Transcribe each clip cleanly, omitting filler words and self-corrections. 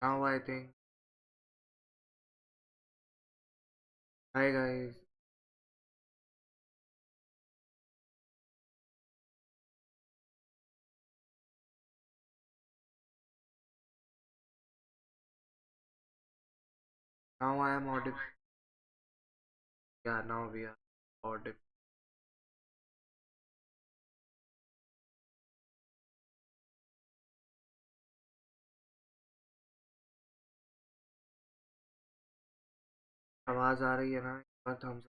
Now I think, hi guys. Now I am audible. Yeah, now we are audible. आवाज आ रही है ना? एक बार thumbs up.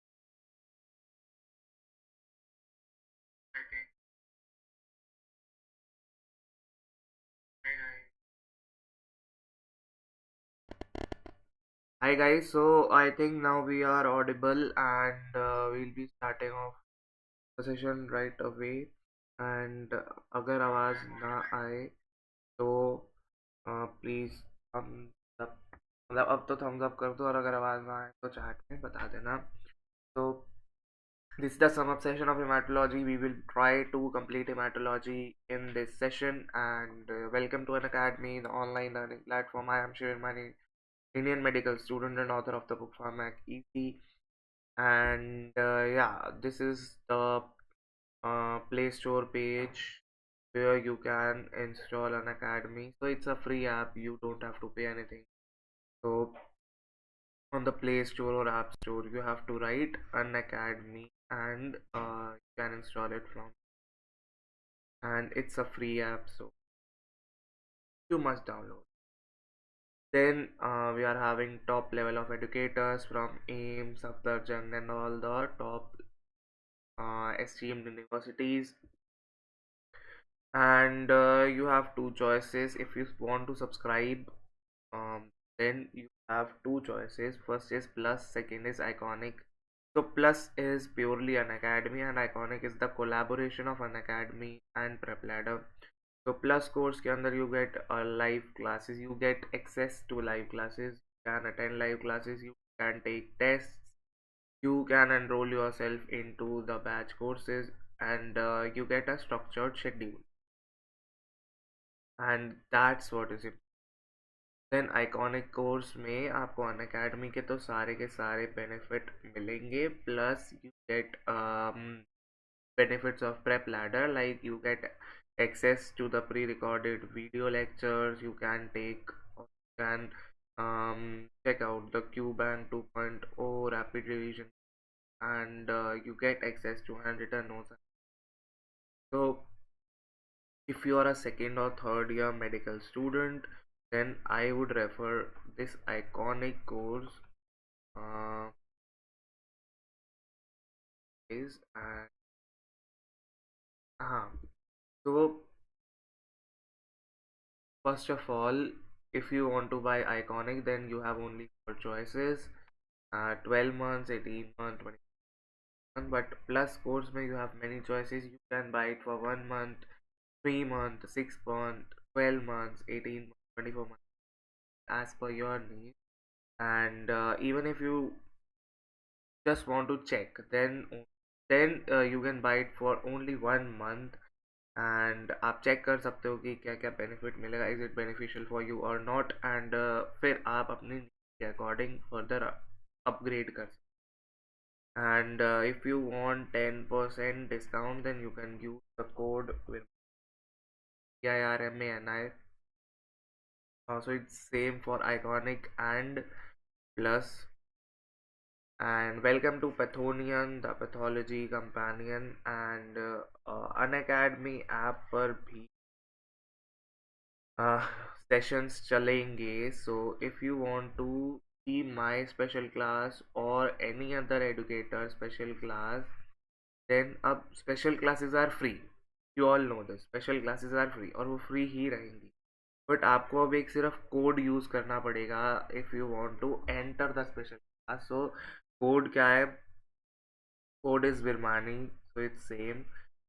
Hi guys. So I think now we are audible and we'll be starting off the session right away. And अगर आवाज ना आए तो प्लीज thumbs up. मतलब अब तो thumbs up कर दो और अगर आवाज ना आए तो चैट में बता देना. तो this is the sum up session of hematology. We will try to complete hematology in this session. And welcome to Unacademy, the online learning platform. I am Shiv Virmani, Indian medical student and author of the book Pharmac Easy. And yeah, this is the Play Store page where you can install Unacademy. So it's a free app. You don't have to pay anything. So on the Play Store or App Store, you have to write Unacademy and you can install it from, and it's a free app, so you must download. Then we are having top level of educators from AIMS, Safdarjung and all the top esteemed universities. And you have two choices. If you want to subscribe, um, then you have two choices. First is Plus, second is Iconic. So Plus is purely Unacademy and Iconic is the collaboration of Unacademy and Prep Ladder. So Plus course के अंदर you get live classes, you get access to live classes, you can attend live classes, you can take tests, you can enroll yourself into the batch courses, and you get a structured schedule, and that's what is it. Then iconic course में आपको Unacademy के तो सारे benefit मिलेंगे, plus you get benefits of prep ladder, like you get access to the pre-recorded video lectures, you can take or you can check out the QBank 2.0 rapid revision, and you get access to handwritten notes. So if you are a second or third year medical student, then I would refer this iconic course uh, is and so first of all, if you want to buy iconic, then you have only four choices: 12 months, 18 months, 20 months. But plus course may you have many choices. You can buy it for 1 month, 3 months, 6 months, 12 months, 18 months, 24 months, as per your need. And even if you just want to check, then you can buy it for only 1 month, and आप check कर सकते हो कि क्या क्या benefit मिलेगा, is it beneficial for you और not, and फिर आप अपनी के अकॉर्डिंग फर्दर अपग्रेड कर सकते. And if you want 10% discount, then you can use the code with PIRMANI. So it's same for iconic and plus. And welcome to PathoNION, the pathology companion, and Unacademy app पर भी sessions चलेंगे. So if you want to see my special class or any other educator special class, then अब special classes are free. You all know this, special classes are free और वो free ही रहेंगी. But आपको अब एक सिर्फ code use करना पड़ेगा if you want to enter the special class. So code क्या है? Code is Virmani, so it's same.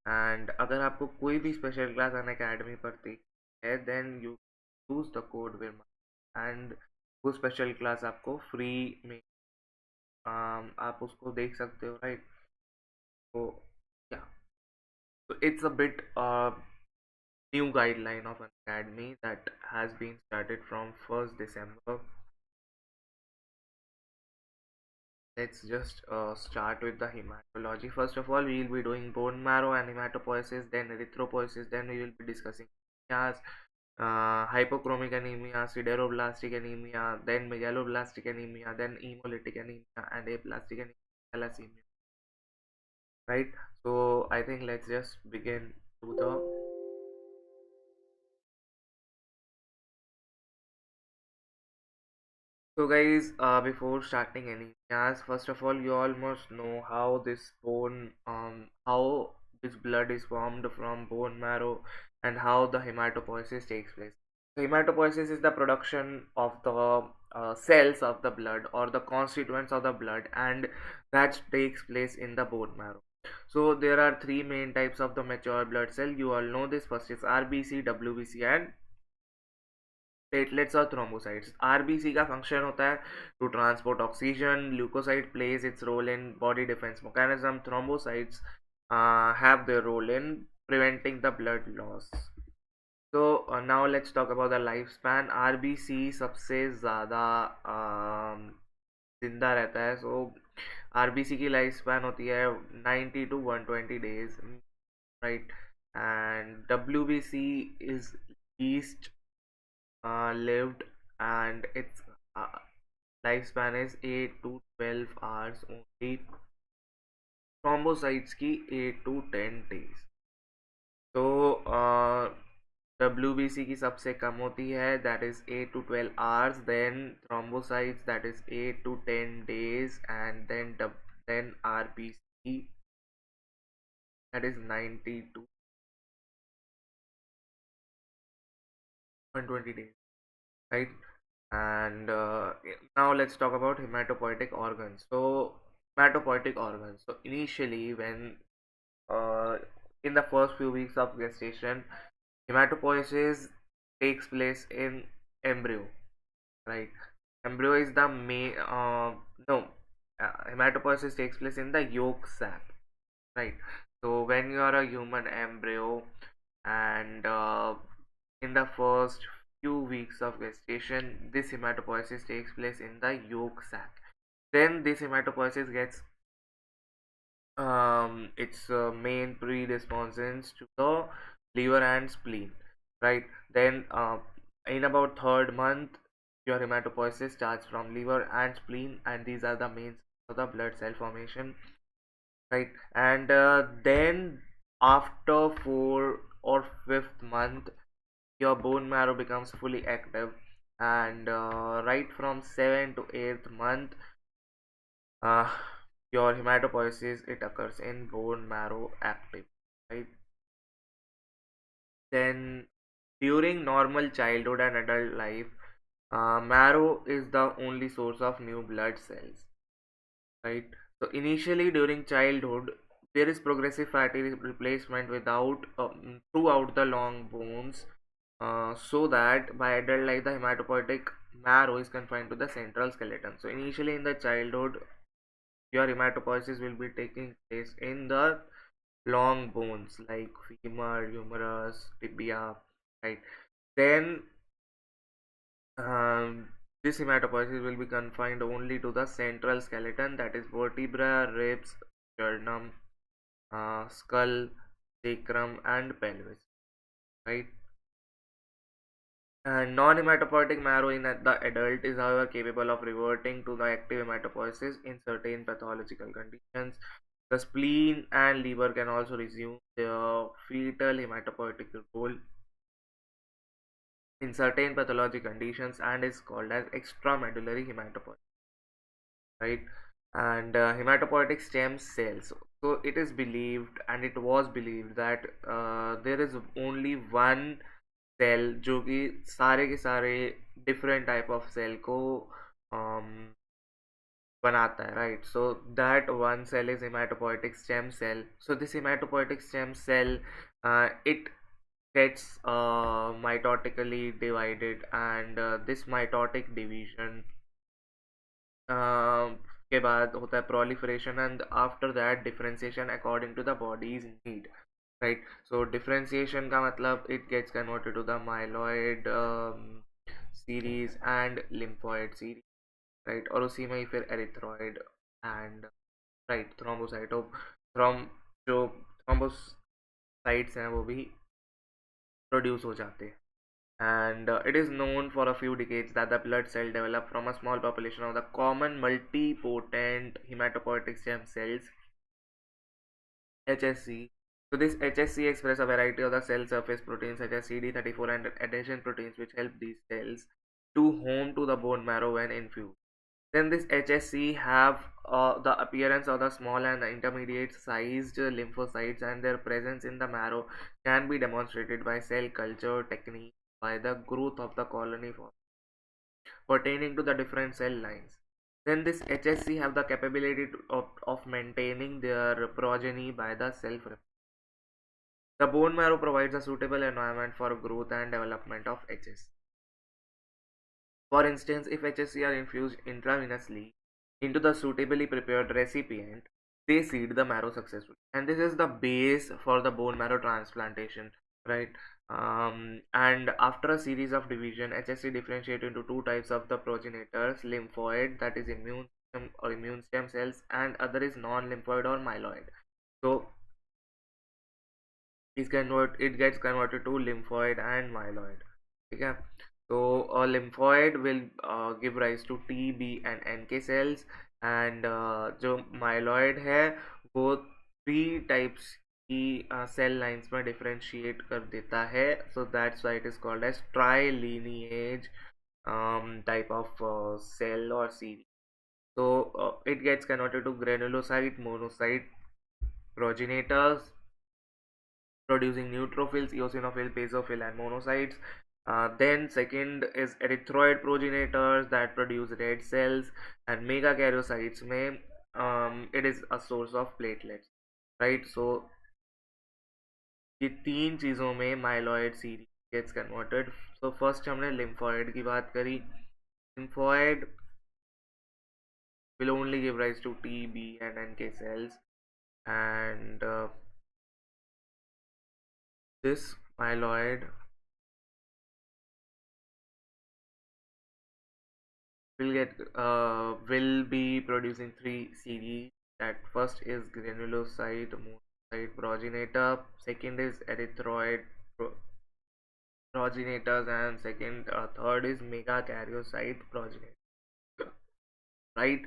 And अगर आपको कोई भी स्पेशल क्लास अनअकैडमी पर देखी है, then you use the code Virmani and वो स्पेशल क्लास आपको फ्री में आप उसको देख सकते हो, राइट? तो या, तो it's a bit new guideline of Unacademy that has been started from 1st December. Let's just start with the hematology. First of all, we will be doing bone marrow and hematopoiesis, then erythropoiesis, then we will be discussing anemias, hypochromic anemia, sideroblastic anemia, then megaloblastic anemia, then hemolytic anemia, and aplastic anemia, thalassemia. Right? So I think let's just begin to the. So guys, before starting anemias, first of all, you all must know how this how this blood is formed from bone marrow and how the hematopoiesis takes place. So hematopoiesis is the production of the cells of the blood or the constituents of the blood, and that takes place in the bone marrow. So there are three main types of the mature blood cell. You all know this. First is RBC, WBC, and platelets और thrombocytes RBC का function होता है to transport oxygen leucocyte plays its role in body defence mechanism thrombocytes have their role in preventing the blood loss. So now let's talk about the lifespan. RBC सबसे ज़्यादा जिंदा रहता है. So RBC की life span होती है 90 to 120 days, right? And WBC is least lived, and its lifespan is 8 to 12 hours only. Thrombocytes की 8 to 10 days. तो WBC की सबसे कम होती है, that is 8 to 12 hours. Then thrombocytes, that is 8 to 10 days, and then RBC, that is 90 to 120 days, right? And now let's talk about hematopoietic organs. So hematopoietic organs, so initially when uh, in the first few weeks of gestation, hematopoiesis takes place in embryo, right? Embryo is the main no hematopoiesis takes place in the yolk sac, right? So when you are a human embryo, and in the first few weeks of gestation, this hematopoiesis takes place in the yolk sac. Then this hematopoiesis gets its main predispositions to the liver and spleen, right? Then in about third month, your hematopoiesis starts from liver and spleen, and these are the main of the blood cell formation, right? And then after 4th or 5th month, your bone marrow becomes fully active, and right from 7th to 8th month, uh, your hematopoiesis, it occurs in bone marrow active, right? Then during normal childhood and adult life, marrow is the only source of new blood cells, right? So initially during childhood, there is progressive fatty replacement without throughout the long bones, so that by adult life the hematopoietic marrow is confined to the central skeleton. So initially in the childhood, your hematopoiesis will be taking place in the long bones like femur, humerus, tibia, right? Then this hematopoiesis will be confined only to the central skeleton, that is vertebra, ribs, sternum, skull, sacrum, and pelvis, right? And non-hematopoietic marrow in the adult is however capable of reverting to the active hematopoiesis in certain pathological conditions. The spleen and liver can also resume their fetal hematopoietic role in certain pathologic conditions and is called as extramedullary hematopoiesis, right? And hematopoietic stem cells. So it is believed, and it was believed, that there is only one cell जो कि सारे के सारे different type of cell को बनाता है, right? So that one cell is haematopoietic stem cell. So this haematopoietic stem cell, it gets mitotically divided, and this mitotic division के बाद होता है proliferation, and after that differentiation according to the body's need. right? So differentiation का मतलब it gets converted to the myeloid series and lymphoid series, right? और उसी में ही फिर erythroid and right thrombocyto थ्रोम जो थ्रोम्बोसाइट्स हैं वो भी प्रोड्यूस हो जाते हैं. And it is known for a few decades that the blood cell developed from a small population of the common multipotent hematopoietic stem cells, HSC. So this HSC express a variety of the cell surface proteins such as CD34 and adhesion proteins which help these cells to home to the bone marrow when infused. Then this HSC have the appearance of the small and intermediate sized lymphocytes, and their presence in the marrow can be demonstrated by cell culture technique by the growth of the colony pertaining to the different cell lines. Then this HSC have the capability of maintaining their progeny by the self-reproduction. The bone marrow provides a suitable environment for growth and development of HSC. For instance, if HSC are infused intravenously into the suitably prepared recipient, they seed the marrow successfully. And this is the base for the bone marrow transplantation, right? And after a series of division, HSC differentiate into two types of the progenitors: lymphoid, that is immune system or immune stem cells, and other is non-lymphoid or myeloid. So it gets converted to lymphoid and myeloid. Okay, so a lymphoid will give rise to T, B and NK cells, and जो myeloid है वो three types की cell lines में differentiate कर देता है. So that's why it is called as trilineage type of cell or series. So it gets converted to granulocyte, monocyte progenitors producing neutrophils, eosinophil, basophil, and monocytes. Then second is erythroid progenitors that produce red cells, and megakaryocytes में it is a source of platelets, right? So ये तीन चीज़ों में myeloid series gets converted. So first हमने lymphoid की बात करी. Lymphoid will only give rise to T, B, and NK cells, and this myeloid will be producing three series. That first is granulocyte monocyte progenitor, second is erythroid progenitors, and third is megakaryocyte progenitor, right?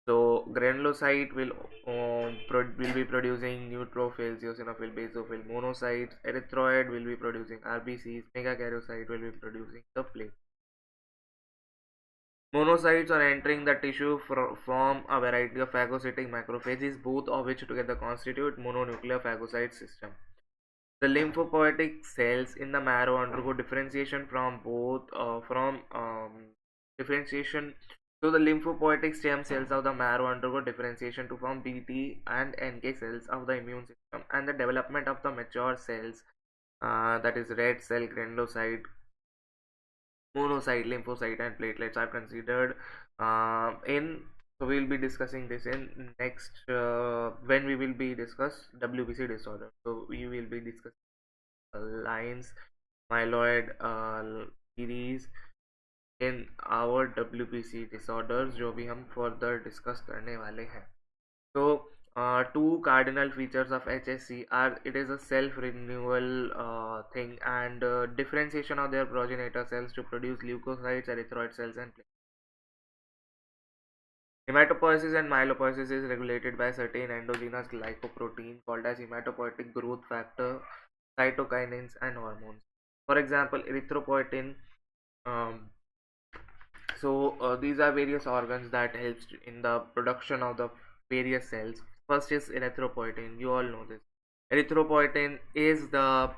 So granulocyte will be producing neutrophils, eosinophil, basophil, monocytes. Erythroid will be producing RBCs. Megakaryocyte will be producing the platelets. Monocytes are entering the tissue from a variety of phagocytic macrophages, both of which together constitute mononuclear phagocyte system. The lymphopoietic cells in the marrow undergo differentiation from differentiation. So the lymphopoietic stem cells of the marrow undergo differentiation to form BT and NK cells of the immune system, and the development of the mature cells, that is red cell, granulocyte, monocyte, lymphocyte, and platelets are considered in. So we will be discussing this in next when we will be discuss WBC disorder. So we will be discussing lines myeloid series in our WBC disorders जो भी हम further discuss करने वाले हैं. So two cardinal features of HSC are it is a self-renewal thing, and differentiation of their progenitor cells to produce leukocytes, erythroid cells, and platelets. Hematopoiesis and myelopoiesis is regulated by certain endogenous glycoprotein called as hematopoietic growth factor, cytokinins, and hormones. For example, erythropoietin. Um, these are various organs that helps in the production of the various cells. First is erythropoietin. You all know this. Erythropoietin is the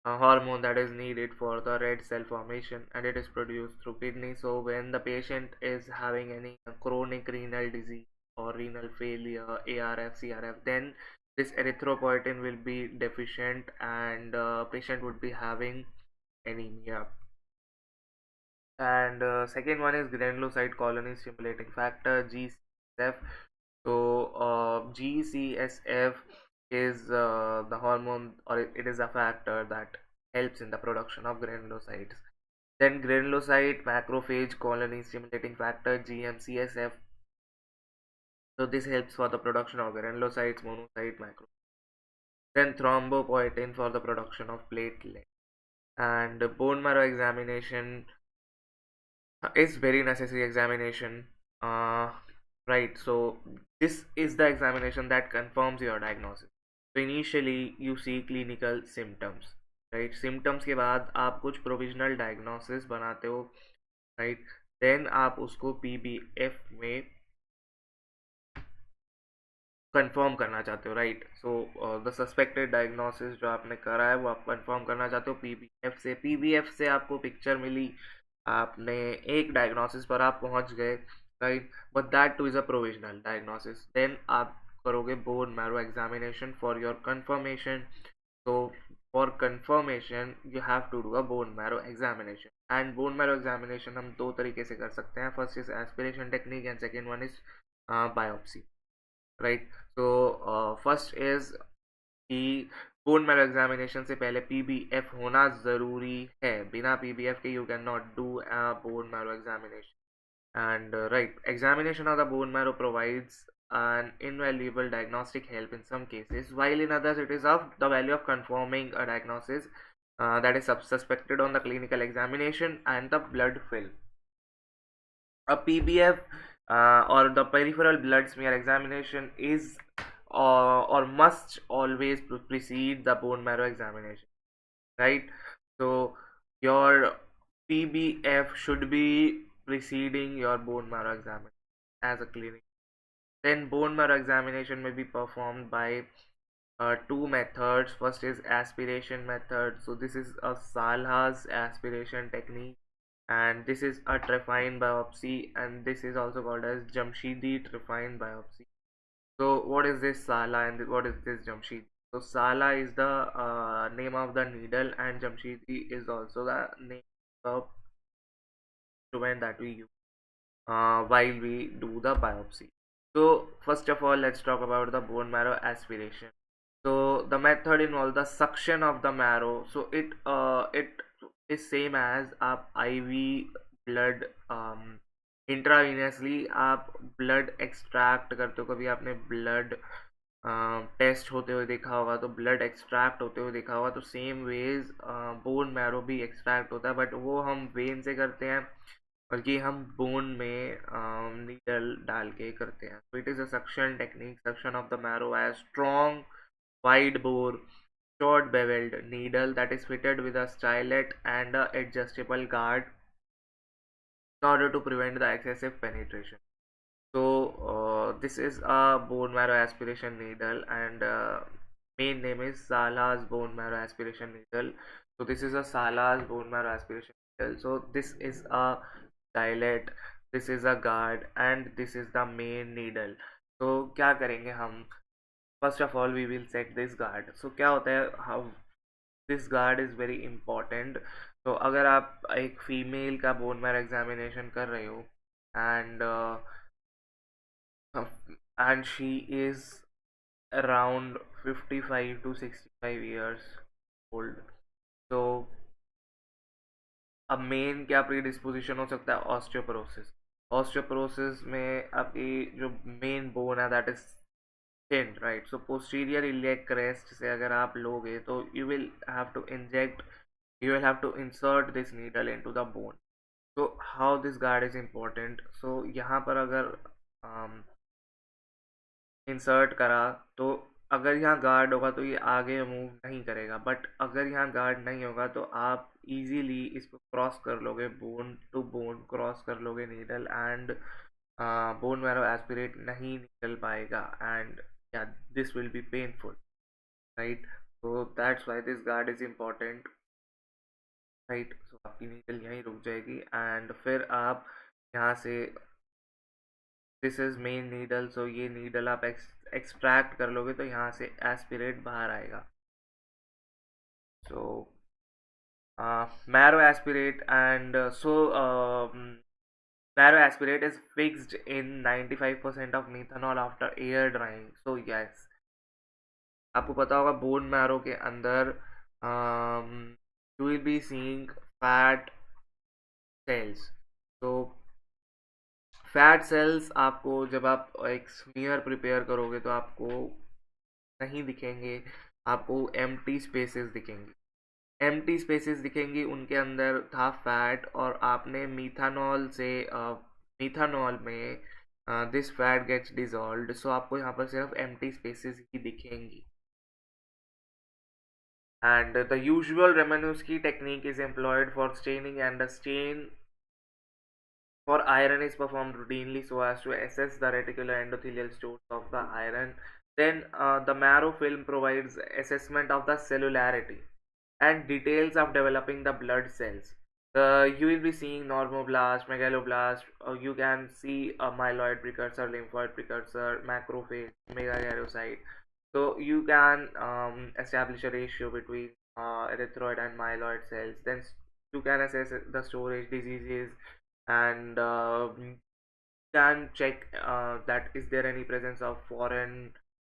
hormone that is needed for the red cell formation, and it is produced through kidney. So when the patient is having any chronic renal disease or renal failure, ARF, CRF, then this erythropoietin will be deficient, and patient would be having anemia. And second one is granulocyte colony stimulating factor, GCSF. So GCSF is the hormone, or it is a factor that helps in the production of granulocytes. Then granulocyte macrophage colony stimulating factor GM-CSF. So this helps for the production of granulocytes, monocyte, macro. Then thrombopoietin for the production of platelet. And bone marrow examination is very necessary examination. Uh, right. So this is the examination that confirms your diagnosis. So initially you see clinical symptoms. Right. Symptoms के बाद आप कुछ provisional diagnosis बनाते हो. Right. Then आप उसको PBF में confirm करना चाहते हो. Right. So the suspected diagnosis जो आपने करा है वो आप कंफर्म करना चाहते हो पीबीएफ से. पीबीएफ से आपको पिक्चर मिली, आपने एक डायग्नोसिस पर आप पहुंच गए. Right. But that too is a provisional diagnosis. Then आप करोगे bone marrow examination for your confirmation. so for confirmation you have to do a bone marrow examination. and bone marrow examination हम दो तरीके से कर सकते हैं. first is aspiration technique and second one is biopsy. Right. तो first is कि bone marrow examination से पहले पीबीएफ होना ज़रूरी है. बिना पीबीएफ के you can not do a bone marrow examination. And right, examination of the bone marrow provides an invaluable diagnostic help in some cases, while in others it is of the value of confirming a diagnosis that is suspected on the clinical examination and the blood film. A PBF or the peripheral blood smear examination is or must always precede the bone marrow examination, right? So your PBF should be preceding your bone marrow examination as a clinic. Then bone marrow examination may be performed by two methods. First is aspiration method. So this is a Salha's aspiration technique, and this is a trephine biopsy, and this is also called as Jamshidi trephine biopsy. So what is this Sala and what is this Jamshidi? So Sala is the name of the needle, and Jamshidi is also the name of the instrument that we use while we do the biopsy. So first of all, let's talk about the bone marrow aspiration. So the method involves the suction of the marrow. So it is same as आप IV blood intravenously आप blood extract करते हो. कभी आपने blood test होते हुए देखा होगा, तो ब्लड एक्सट्रैक्ट होते हुए देखा होगा. तो सेम वेज बोन मैरो भी एक्सट्रैक्ट होता है, बट वो हम वेन से करते हैं, बल्कि हम बोन में नीडल डाल के करते हैं. तो it is a suction technique. Suction of the marrow as strong wide bore short beveled needle that is fitted with a stylet and a adjustable guard in order to prevent the excessive penetration. So this is a bone marrow aspiration needle, and main name is Sala's bone marrow aspiration needle. So this is a Sala's bone marrow aspiration needle. So this is a stylet, this is a guard, and this is the main needle. So क्या करेंगे हम? First of all we will set this guard. So क्या होता है, how this guard is very important. तो अगर आप एक फीमेल का बोन मैरो एग्जामिनेशन कर रहे हो, and and she is around 55 to 65 years old, so अब मेन क्या प्रीडिस्पोजिशन हो सकता है? ऑस्टियोपोरोसिस. ऑस्टियोपोरोसिस में आपकी जो मेन बोन है that is thin, right. So posterior iliac crest से अगर आप लोगे तो you will have to inject, you will have to insert this needle into the bone. So how this guard is important? So यहाँ पर अगर insert करा, तो अगर यहाँ गार्ड होगा तो ये आगे मूव नहीं करेगा, बट अगर यहाँ गार्ड नहीं होगा तो आप इजीली इसको क्रॉस कर लोगे, बोन टू बोन क्रॉस कर लोगे needle, and bone marrow aspirate नहीं निकल पाएगा, एंड या this will be painful, right. So that's why this guard is important, right. So आपकी नीडल यहीं रुक जाएगी, एंड फिर आप यहाँ से, दिस इज मेन नीडल, सो ये नीडल आप एक्सट्रैक्ट कर लोगे तो यहाँ से एस्पिरेट बाहर आएगा. सो marrow aspirate, and marrow aspirate is fixed in 95% of methanol after air drying. So yes, आपको पता होगा बोन मैरो के अंदर you will be seeing fat cells. तो फैट सेल्स आपको जब आप एक स्मीयर प्रिपेयर करोगे तो आपको नहीं दिखेंगे, आपको एम्प्टी स्पेसेस दिखेंगी। एम्प्टी स्पेसेस दिखेंगी, उनके अंदर था फैट, और आपने मीथानॉल से मीथानॉल में दिस फैट गेट्स डिसॉल्व्ड, सो आपको यहाँ पर सिर्फ एम्प्टी स्पेसेस ही दिखेंगी। And the usual Romanowski technique is employed for staining, and the stain for iron is performed routinely so as to assess the reticular endothelial stores of the iron. Then the marrow film provides assessment of the cellularity and details of developing the blood cells. You will be seeing normoblast, megaloblast, you can see a myeloid precursor, lymphoid precursor, macrophage, megakaryocyte. So you can establish a ratio between erythroid and myeloid cells. Then you can assess the storage diseases, and can check that is there any presence of foreign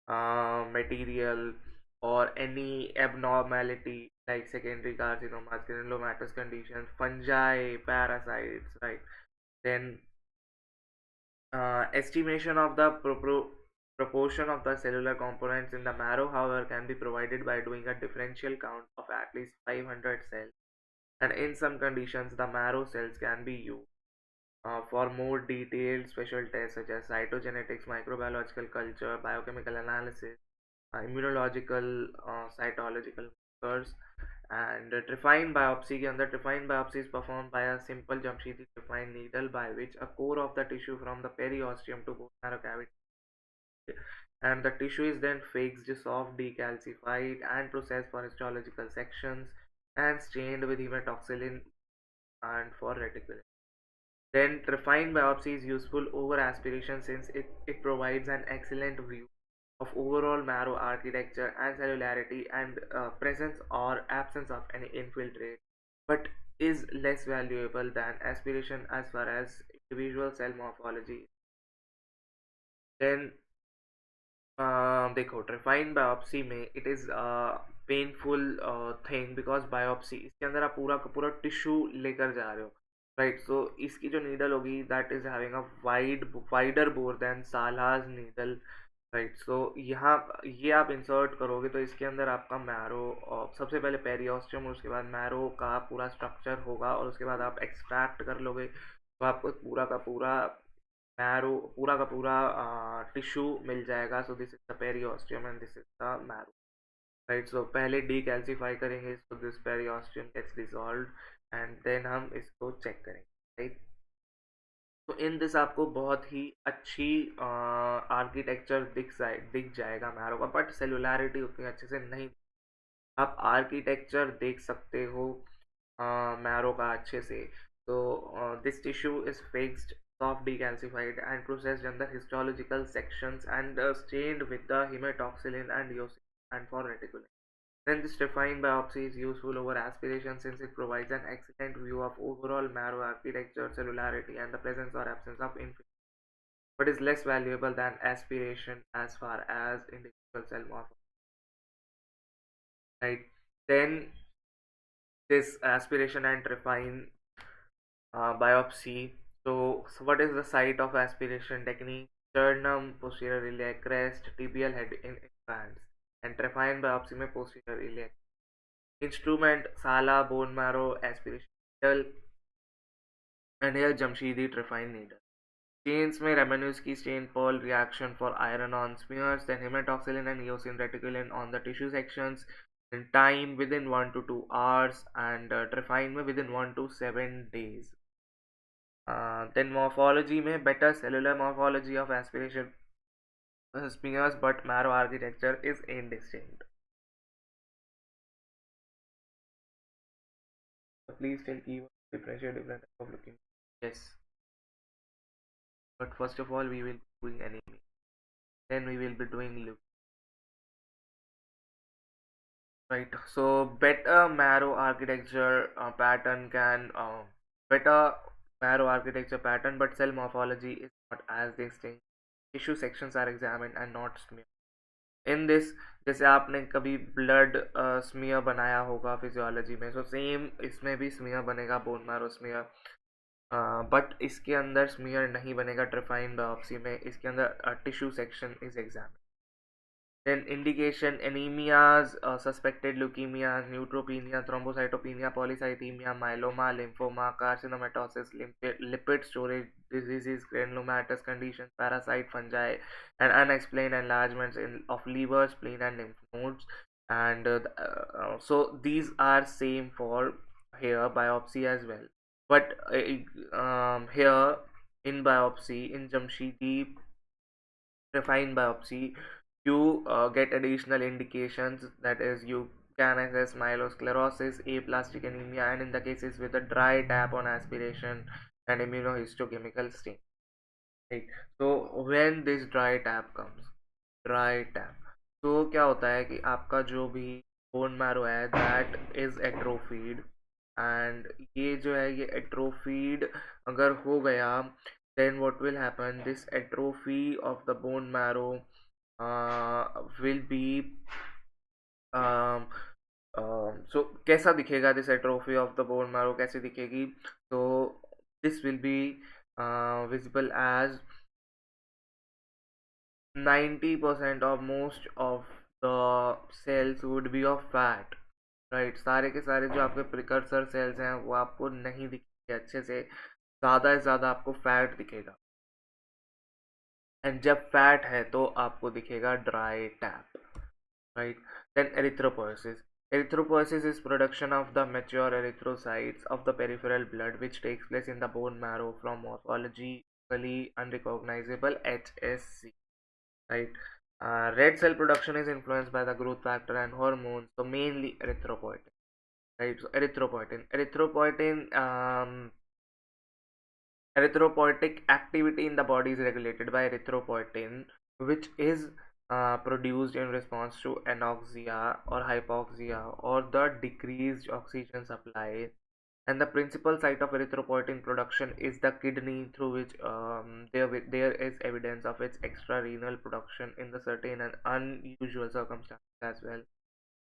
material or any abnormality like secondary carcinomas, granulomatous conditions, fungi, parasites, right? Then estimation of the proportion of the cellular components in the marrow, however, can be provided by doing a differential count of at least 500 cells, and in some conditions the marrow cells can be used. For more detailed special tests such as cytogenetics, microbiological culture, biochemical analysis, immunological, cytological markers, and ट्रिफाइन biopsy के अंदर ट्रिफाइन biopsy is performed by a simple Jamshidi ट्रिफाइन needle by which a core of the tissue from the periosteum to bone marrow cavity, and the tissue is then fixed, soft, decalcified, and processed for histological sections and stained with hematoxylin and for reticulation. Then trephine biopsy is useful over aspiration since it provides an excellent view of overall marrow architecture and cellularity and presence or absence of any infiltrate, but is less valuable than aspiration as far as individual cell morphology. Then देखो ट्रिफाइन biopsy में it is painful thing because biopsy इसके अंदर आप पूरा का पूरा tissue लेकर जा रहे हो, राइट? सो इसकी जो नीडल होगी that is having a wider bore than Salah's needle, right? So यहाँ ये आप इंसर्ट करोगे तो इसके अंदर आपका मैरो, सबसे पहले पेरियोस्टियम और उसके बाद मैरो का पूरा स्ट्रक्चर होगा, और उसके बाद आप एक्सट्रैक्ट कर लोगे तो आपको पूरा का पूरा मैरो, पूरा का पूरा टिश्यू मिल जाएगा. So this is the periosteum and this is the marrow, right? So पहले डीकैल्सिफाई करेंगे, so this periosteum gets dissolved and then हम इसको चेक करेंगे, राइट? तो इन दिस आपको बहुत ही अच्छी आर्किटेक्चर दिख जाएगा मैरो का, बट सेलुलैरिटी उतनी अच्छे से नहीं. आप आर्किटेक्चर देख सकते हो मैरो का अच्छे से. तो this tissue is fixed, soft, decalcified, and processed under histological sections and stained with the hematoxylin and eosin and for reticulin. Then this refined biopsy is useful over aspiration since it provides an excellent view of overall marrow architecture, cellularity, and the presence or absence of infection, but is less valuable than aspiration as far as individual cell morphology. Right? Then this aspiration and refine biopsy. So what is the site of aspiration technique? Sternum, posterior iliac crest, tibial head in advance, and trephine biopsy में posterior iliac. Instrument Sala bone marrow aspiration needle, and here Jamshidi trephine needle. Stains में Romanowski stain pearl reaction for iron on smears, then hematoxylin and eosin reticulin on the tissue sections. In time within 1 to 2 hours, and trephine में within 1 to 7 days. Then morphology में better cellular morphology of aspiration smears, but marrow architecture is indistinct. So please take keywords differentiate different type of looking. Yes, but first of all we will be doing anemia. Then we will be doing look. Right. So better marrow architecture pattern can better marrow architecture pattern, but cell morphology is not as distinct. Tissue sections are examined and not smeared. In this, जैसे आपने कभी blood smear बनाया होगा physiology में, so same इसमें भी smear बनेगा, bone marrow smear. But इसके अंदर स्मीयर नहीं बनेगा ट्रिफाइन बायोप्सी में, इसके अंदर tissue section is exam. Then indication anemias, suspected leukemia, neutropenia, thrombocytopenia, polycythemia, myeloma, lymphoma, carcinomatosis, lipid storage diseases, granulomatous conditions, parasite fungi, and unexplained enlargements of liver, spleen, and lymph nodes. And so these are same for hair biopsy as well. But here in biopsy, in Jamshidi refined biopsy, you get additional indications, that is you can assess myelosclerosis, aplastic anemia, and in the cases with a dry tap on aspiration and immunohistochemical stain, right? So when this dry tap comes, dry tap, तो क्या होता है कि आपका जो भी bone marrow है that is एट्रोफीड, and ये जो है ये एट्रोफीड अगर हो गया, then what will happen, this atrophy of the bone marrow will be um, so कैसा दिखेगा this atrophy of the bone marrow, कैसे दिखेगी? तो this will B visible as 90% or most of the cells would be of fat, right? सारे के सारे जो आपके प्रिकर्सर सेल्स हैं वो आपको नहीं दिखेंगे अच्छे से, ज़्यादा से ज़्यादा आपको फैट दिखेगा, एंड जब फैट है तो आपको दिखेगा dry tap, right? Then erythropoiesis. Erythropoiesis is production of the mature erythrocytes of the peripheral blood which takes place in the bone marrow from morphologically unrecognizable HSC, right? Red cell production is influenced by the growth factor and hormones, so mainly erythropoietin, right? So erythropoietic activity in the body is regulated by erythropoietin, which is produced in response to anoxia or hypoxia or the decreased oxygen supply. And the principal site of erythropoietin production is the kidney, through which there is evidence of its extrarenal production in the certain and unusual circumstances as well.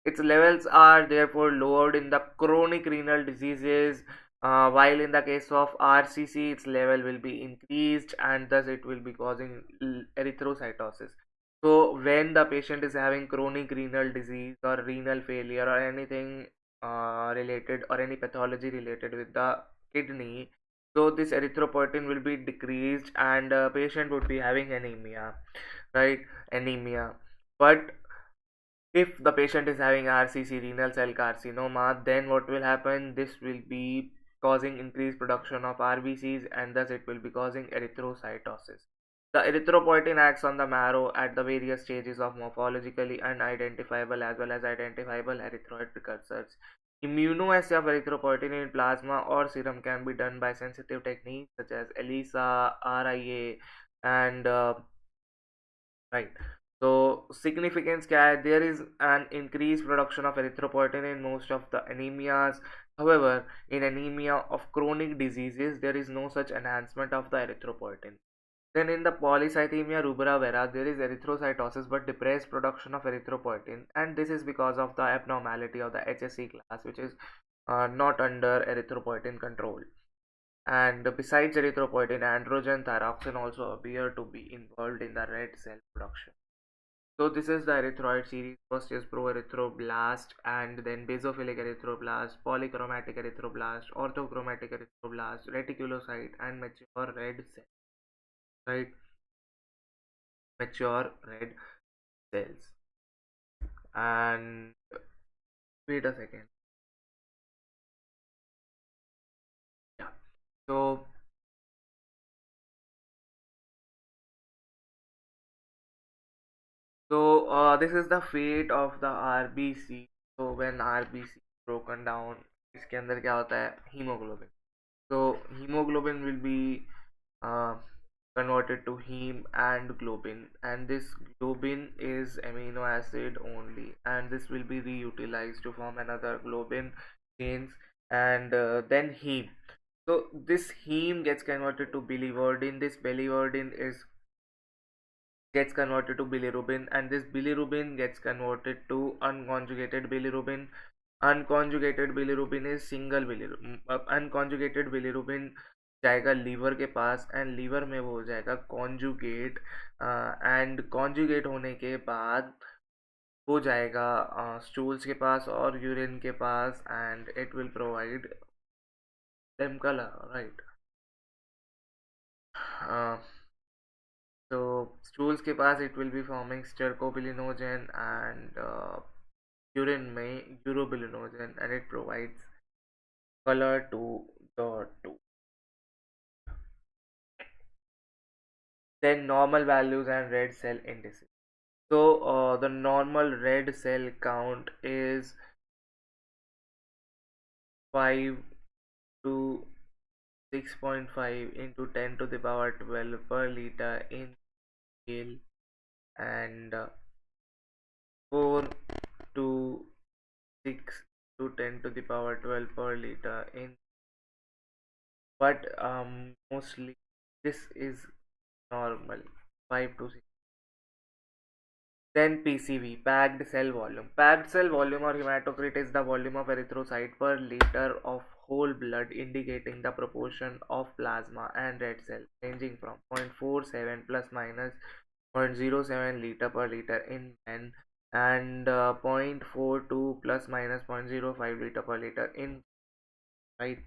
Its levels are therefore lowered in the chronic renal diseases, while in the case of RCC, its level will be increased and thus it will be causing erythrocytosis. So, when the patient is having chronic renal disease or renal failure or anything related or any pathology related with the kidney, so this erythropoietin will be decreased and patient would be having anemia, right? Anemia. But if the patient is having RCC, renal cell carcinoma, then what will happen? This will be causing increased production of RBCs and thus it will be causing erythrocytosis. The erythropoietin acts on the marrow at the various stages of morphologically unidentifiable as well as identifiable erythroid precursors. Immunoassay of erythropoietin in plasma or serum can be done by sensitive techniques such as ELISA, RIA, and right. So significance क्या है? There is an increased production of erythropoietin in most of the anemias. However, in anemia of chronic diseases, there is no such enhancement of the erythropoietin. Then in the polycythemia rubra vera, there is erythrocytosis but depressed production of erythropoietin, and this is because of the abnormality of the HSC class, which is not under erythropoietin control. And besides erythropoietin, androgen thyroxine also appear to be involved in the red cell production. So this is the erythroid series. First is proerythroblast, and then basophilic erythroblast, polychromatic erythroblast, orthochromatic erythroblast, reticulocyte, and mature red cell. Right, mature red cells. And wait a second. Yeah. So this is the fate of the RBC. So when RBC broken down, इसके अंदर क्या होता है? Hemoglobin. So hemoglobin will be uh, converted to heme and globin, and this globin is amino acid only, and this will be reutilized to form another globin chains, and then heme. So this heme gets converted to biliverdin. This biliverdin is gets converted to bilirubin, and this bilirubin gets converted to unconjugated bilirubin. Unconjugated bilirubin is single bilirubin. Unconjugated bilirubin जाएगा liver के पास, and liver में वो हो जाएगा conjugate, and conjugate होने के बाद वो जाएगा स्टूल्स के पास और यूरिन के पास, and it will provide them colour, right. So stools के पास it will be forming stercobilinogen, and urine में urobilinogen, and it provides color to the two. Then normal values and red cell indices. So the normal red cell count is 5 to 6.5 into 10 to the power 12 per liter in male, and 4 to 6 to 10 to the power 12 per liter in, but mostly this is normal, 5 to 6. Then PCV, packed cell volume. Packed cell volume or hematocrit is the volume of erythrocyte per liter of whole blood, indicating the proportion of plasma and red cell ranging from 0.47 plus minus 0.07 liter per liter in men, and 0.42 plus minus 0.05 liter per liter in, right.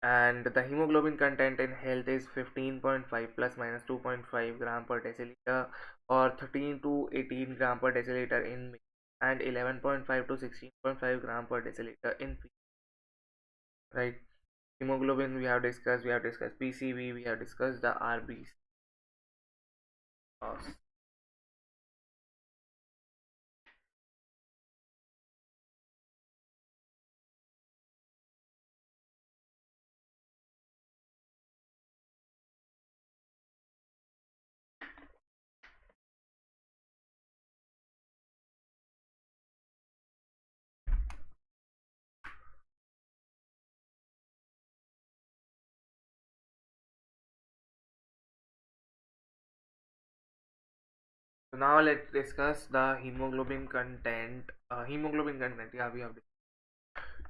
And the hemoglobin content in health is 15.5 plus minus 2.5 gram per deciliter, or 13 to 18 gram per deciliter in male, and 11.5 to 16.5 gram per deciliter in female, right. Hemoglobin we have discussed PCV, we have discussed the RBC. So now let's discuss the hemoglobin content. Yeah, we have.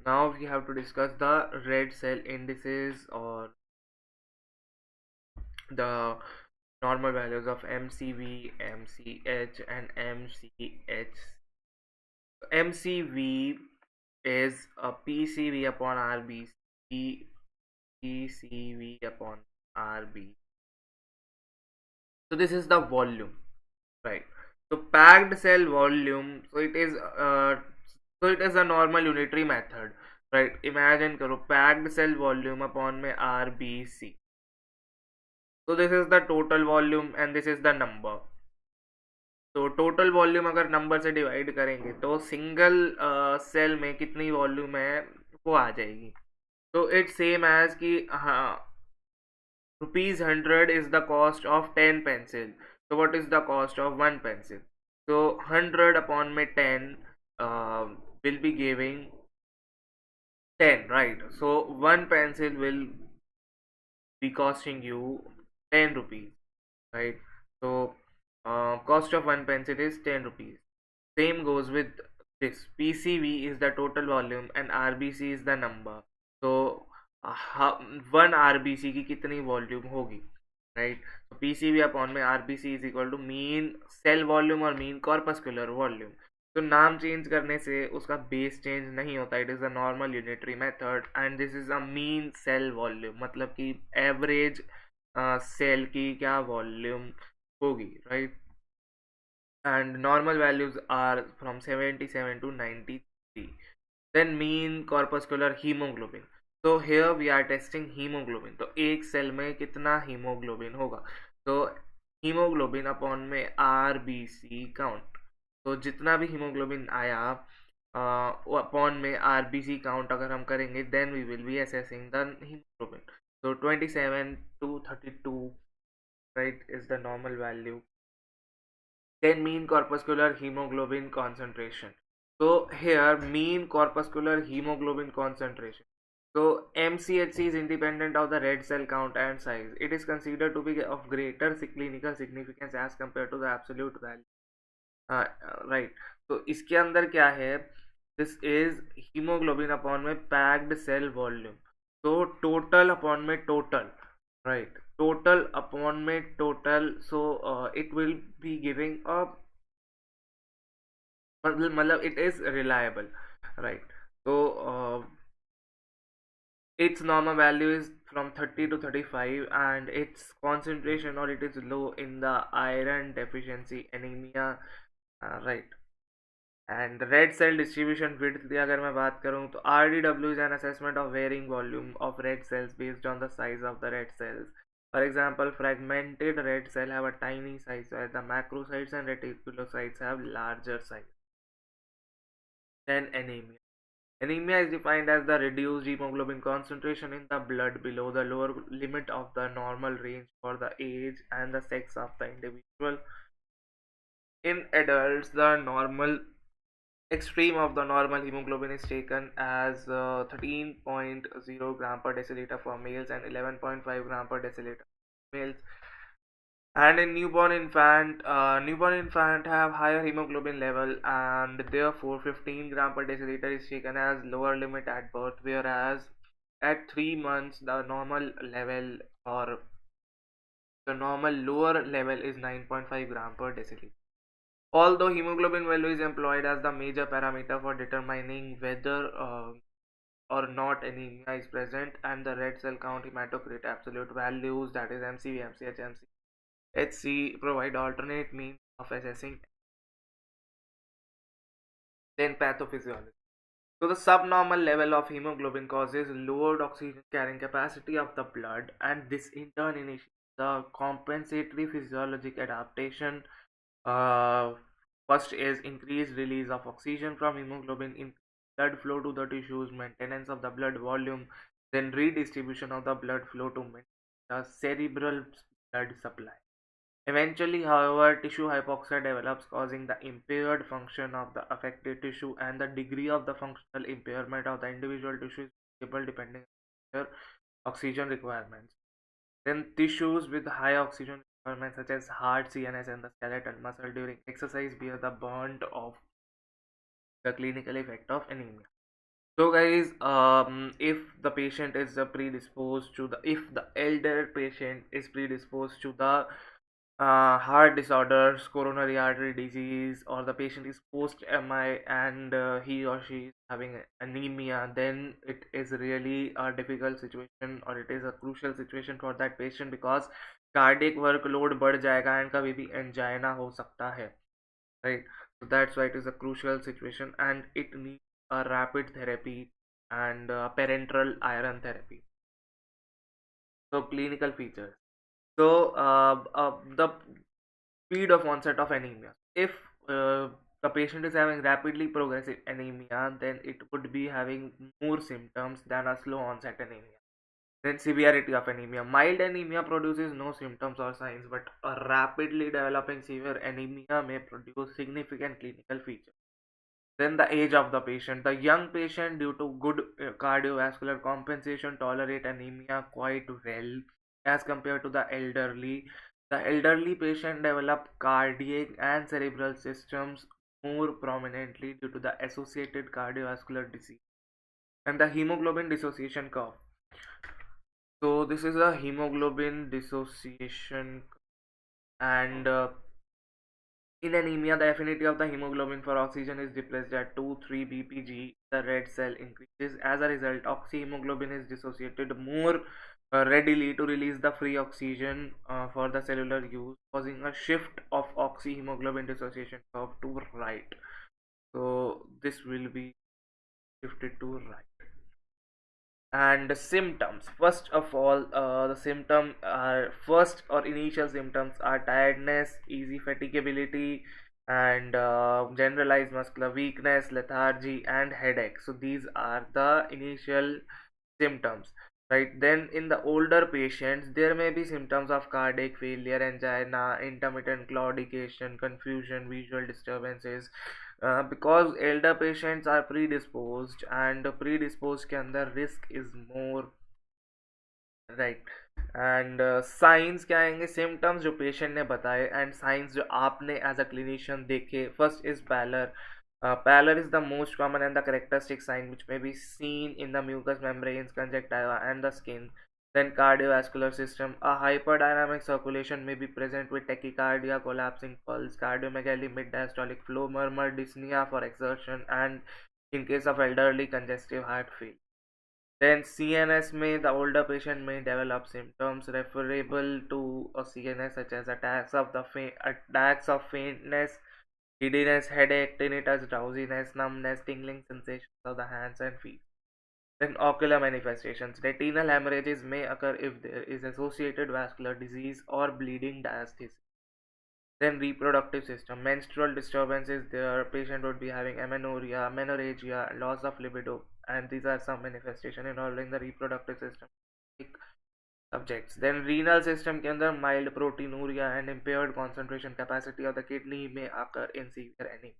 Now we have to discuss the red cell indices, or the normal values of MCV, MCH, and MCH. MCV is a PCV upon RBC, PCV upon RB. So this is the volume, right. So packed cell volume, so it is a normal unitary method, right. Imagine करो packed cell volume upon में RBC. So this is the total volume and this is the number. तो total volume अगर number से divide करेंगे तो single cell में कितनी volume है वो आ जाएगी. तो इट्स सेम एज कि हाँ, ₹100 is the cost of 10 pencil. So what is the cost of 1 pencil? So 100 upon में 10 will be giving 10, right. So 1 pencil will be costing you 10 rupees, right. So cost of 1 pencil is 10 rupees. Same goes with this. PCV is the total volume and RBC is the number. So 1 RBC की कितनी volume होगी, right. तो PCV upon में RBC is equal to mean cell volume और mean corpuscular volume. तो नाम change करने से उसका बेस चेंज नहीं होता. It is a normal unitary method, and this is a mean cell volume, मतलब कि एवरेज सेल की क्या वॉल्यूम होगी, right. And normal values are from 77 to 93. Then mean corpuscular hemoglobin. So here we are testing hemoglobin. तो एक cell में कितना hemoglobin होगा. तो hemoglobin अपॉन में RBC काउंट. तो जितना भी hemoglobin आया अपॉन में RBC काउंट अगर हम करेंगे then we will be assessing the hemoglobin. So 27 to 32, right, is the normal value. Then mean corpuscular hemoglobin concentration. So here mean corpuscular hemoglobin concentration. So MCHC is independent of the red cell count and size. It is considered to be of greater clinical significance as compared to the absolute value. Right. So इसके अंदर क्या है? This is hemoglobin upon में packed cell volume. So total upon में total. Right. Total upon में total. So it will be giving a मतलब it is reliable. Right. So its normal value is from 30 to 35, and its concentration or it is low in the iron deficiency anemia. Right. And red cell distribution width की अगर मैं बात करूँ तो RDW is an assessment of varying volume of red cells based on the size of the red cells. For example, fragmented red cell have a tiny size where the macrocytes and reticulocytes have larger size than anemia. Anemia is defined as the reduced hemoglobin concentration in the blood below the lower limit of the normal range for the age and the sex of the individual. In adults, the normal extreme of the normal hemoglobin is taken as 13.0 gram per deciliter for males and 11.5 gram per deciliter for males. And in newborn infant have higher hemoglobin level, and therefore 15 gram per deciliter is taken as lower limit at birth, whereas at 3 months the normal lower level is 9.5 gram per deciliter. Although hemoglobin value is employed as the major parameter for determining whether or not anemia is present, and the red cell count, hematocrit absolute values, that is MCV, MCH, HC, provide alternate means of assessing. Then pathophysiology. So the subnormal level of hemoglobin causes lowered oxygen carrying capacity of the blood, and this in turn initiates the compensatory physiologic adaptation. Uh, First is increased release of oxygen from hemoglobin in blood flow to the tissues, maintenance of the blood volume, then redistribution of the blood flow to maintain the cerebral blood supply. Eventually, however, tissue hypoxia develops, causing the impaired function of the affected tissue, and the degree of the functional impairment of the individual tissue is variable depending on their oxygen requirements. Then tissues with high oxygen requirements such as heart, CNS, and the skeletal muscle during exercise bear the brunt of the clinical effect of anemia. So guys, if the patient is predisposed to the if the elder patient is predisposed to the heart disorders, coronary artery disease, or the patient is post MI and he or she is having anemia, then it is really a difficult situation, or it is a crucial situation for that patient, because cardiac workload बढ़ जाएगा and कभी भी angina हो सकता है, right? So that's why it is a crucial situation, and it needs a rapid therapy and parenteral iron therapy. So clinical features. So the speed of onset of anemia. If the patient is having rapidly progressive anemia, then it would be having more symptoms than a slow onset anemia. Then severity of anemia. Mild anemia produces no symptoms or signs, but a rapidly developing severe anemia may produce significant clinical features. Then the age of the patient. The young patient, due to good cardiovascular compensation, tolerate anemia quite well as compared to the elderly. The elderly patient develop cardiac and cerebral systems more prominently due to the associated cardiovascular disease. And the hemoglobin dissociation curve. So this is a hemoglobin dissociation, and in anemia, the affinity of the hemoglobin for oxygen is depressed at 2-3 bpg. The red cell increases. As a result, oxyhemoglobin is dissociated more readily to release the free oxygen for the cellular use, causing a shift of oxyhemoglobin dissociation curve to right. So this will be shifted to right. And the symptoms, first of all, the symptom are first or initial symptoms are tiredness, easy fatigability, and generalized muscular weakness, lethargy, and headache. So these are the initial symptoms, right? Then in the older patients, there may be symptoms of cardiac failure, angina, intermittent claudication, confusion, visual disturbances. because elder patients are predisposed, and predisposed के अंदर risk is more, right. And science क्या आएंगे, symptoms जो patient ने बताए and signs जो आपने as a clinician देखे. First is pallor. Pallor is the most common and the characteristic sign which may be seen in the mucous membranes, conjunctiva, and the skin. Then cardiovascular system. A hyperdynamic circulation may be present with tachycardia, collapsing pulse, cardiomegaly, mid-diastolic flow, murmur, dyspnea for exertion, and in case of elderly, congestive heart failure. Then CNS may, the older patient may develop symptoms referable to a CNS such as attacks of faintness, giddiness, headache, tinnitus, drowsiness, numbness, tingling sensations of the hands and feet. Then ocular manifestations. Retinal hemorrhages may occur if there is associated vascular disease or bleeding diastasis. Then reproductive system. Menstrual disturbances. The patient would be having amenorrhea, menorrhagia, loss of libido, and these are some manifestation involving the reproductive system subjects. Then renal system के अंदर mild proteinuria and impaired concentration capacity of the kidney may occur in severe anemia.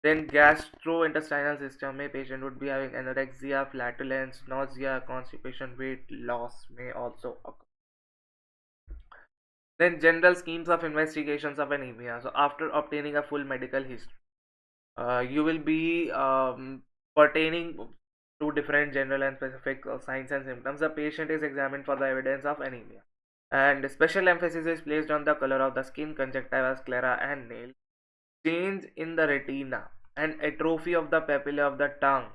Then gastrointestinal system में patient would be having anorexia, flatulence, nausea, constipation, weight loss may also occur. Then general schemes of investigations of anemia. So after obtaining a full medical history, you will be pertaining to different general and specific signs and symptoms. The patient is examined for the evidence of anemia, and special emphasis is placed on the color of the skin, conjunctiva, sclera, and nail, change in the retina, and atrophy of the papilla of the tongue.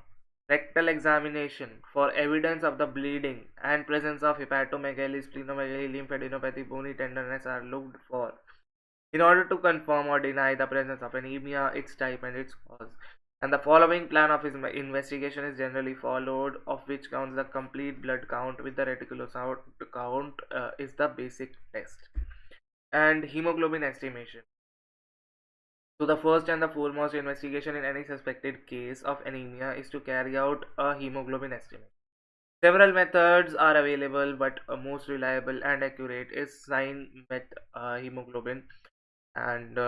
Rectal examination for evidence of the bleeding and presence of hepatomegaly, splenomegaly, lymphadenopathy, bony tenderness are looked for in order to confirm or deny the presence of anemia, its type, and its cause. And the following plan of investigation is generally followed, of which counts the complete blood count with the reticulocyte count is the basic test. And hemoglobin estimation. So the first and the foremost investigation in any suspected case of anemia is to carry out a hemoglobin estimate. Several methods are available, but most reliable and accurate is sign met hemoglobin, and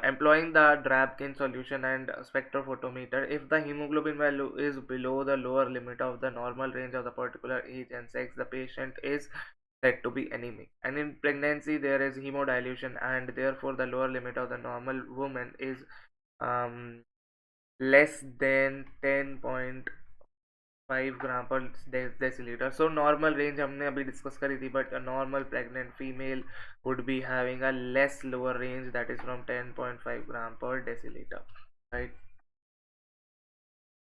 employing the Drabkin solution and spectrophotometer. If the hemoglobin value is below the lower limit of the normal range of the particular age and sex, the patient is said to be anemic. And in pregnancy there is hemodilution, and therefore the lower limit of the normal woman is um, less than 10.5 gram per deciliter. So normal range हमने अभी discuss करी थी, but a normal pregnant female would be having a less lower range, that is from 10.5 gram per deciliter, right?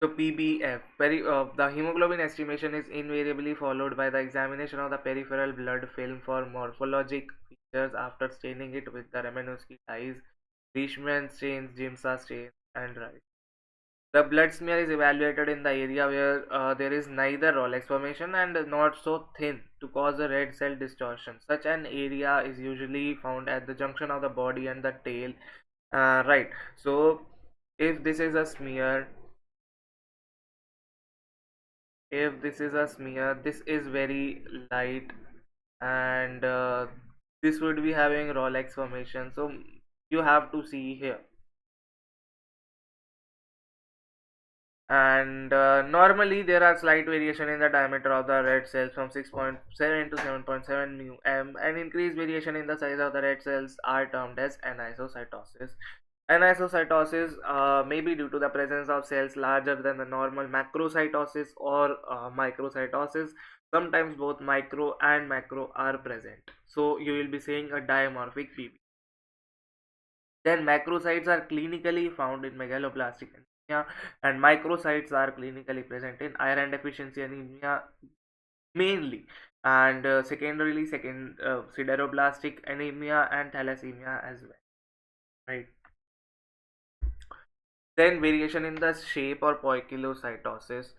So PBF, the hemoglobin estimation is invariably followed by the examination of the peripheral blood film for morphologic features after staining it with the Romanowski dyes, Leishman stains, Giemsa stains, and right. The blood smear is evaluated in the area where there is neither Rolex formation and not so thin to cause a red cell distortion. Such an area is usually found at the junction of the body and the tail. Right. So if this is a smear, this is very light, and this would be having Rolex formation. So you have to see here. And normally there are slight variation in the diameter of the red cells from 6.7 to 7.7 μm, and increased variation in the size of the red cells are termed as anisocytosis. Anisocytosis may be due to the presence of cells larger than the normal macrocytosis or microcytosis. Sometimes both micro and macro are present, so you will be saying a dimorphic PB. Then macrocytes are clinically found in megaloblastic anemia, and microcytes are clinically present in iron deficiency anemia mainly, and secondarily sideroblastic anemia and thalassemia as well, right? Then variation in the shape or poikilocytosis.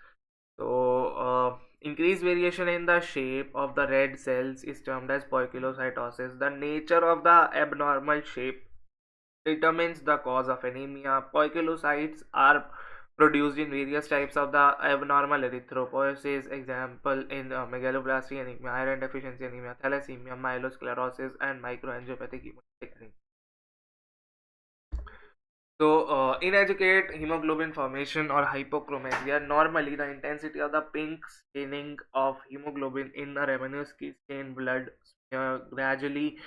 So increased variation in the shape of the red cells is termed as poikilocytosis. The nature of the abnormal shape determines the cause of anemia. Poikilocytes are produced in various types of the abnormal erythropoiesis, example in megaloblastic anemia, iron deficiency anemia, thalassemia, myelosclerosis, and microangiopathic hemolytic anemia. So, in educate hemoglobin formation or hypochromasia, normally the intensity of the pink staining of hemoglobin in a remnantly stained blood gradually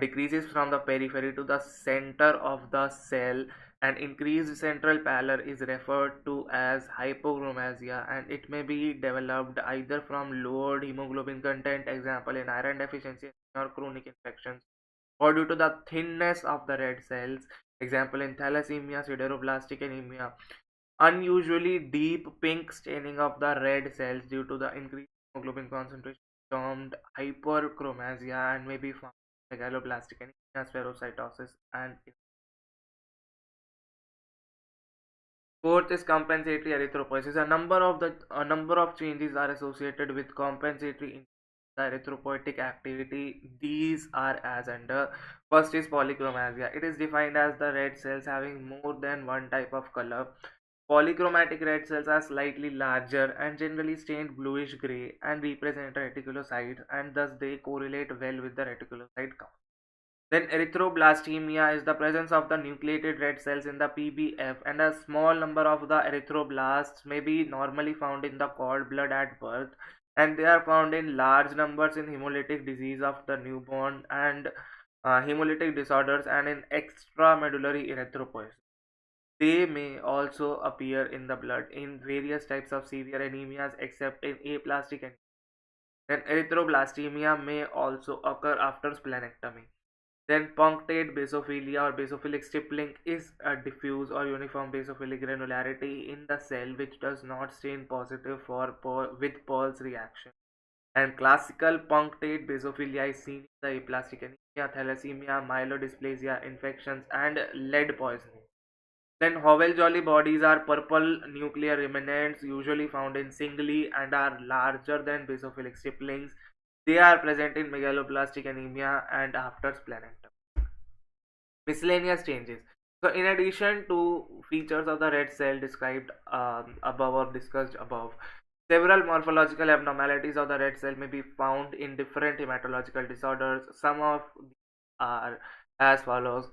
decreases from the periphery to the center of the cell, and increased central pallor is referred to as hypochromasia, and it may be developed either from lowered hemoglobin content, example in iron deficiency or chronic infections, or due to the thinness of the red cells, example in thalassemia, sideroblastic anemia. Unusually deep pink staining of the red cells due to the increased hemoglobin concentration termed hyperchromasia and may be found in megaloblastic anemia, spherocytosis, and fourth is compensatory erythropoiesis. A number of changes are associated with compensatory in the erythropoietic activity. These are as under. First is polychromasia. It is defined as the red cells having more than one type of color. Polychromatic red cells are slightly larger and generally stained bluish gray and represent reticulocytes, and thus they correlate well with the reticulocyte count. Then erythroblastemia is the presence of the nucleated red cells in the PBF, and a small number of the erythroblasts may be normally found in the cord blood at birth, and they are found in large numbers in hemolytic disease of the newborn and hemolytic disorders and in extramedullary erythropoiesis. They may also appear in the blood in various types of severe anemias except in aplastic anemia. Then erythroblastemia may also occur after splenectomy. Then punctate basophilia or basophilic stippling is a diffuse or uniform basophilic granularity in the cell which does not stain positive for with Pearl's reaction. And classical punctate basophilia is seen in the aplastic anemia, thalassemia, myelodysplasia, infections, and lead poisoning. Then Howell-Jolly bodies are purple nuclear remnants usually found in singly and are larger than basophilic stipplings. They are present in megaloblastic anemia and after splenectomy. Miscellaneous changes. So, in addition to features of the red cell described above or discussed above, several morphological abnormalities of the red cell may be found in different hematological disorders. Some of these are as follows.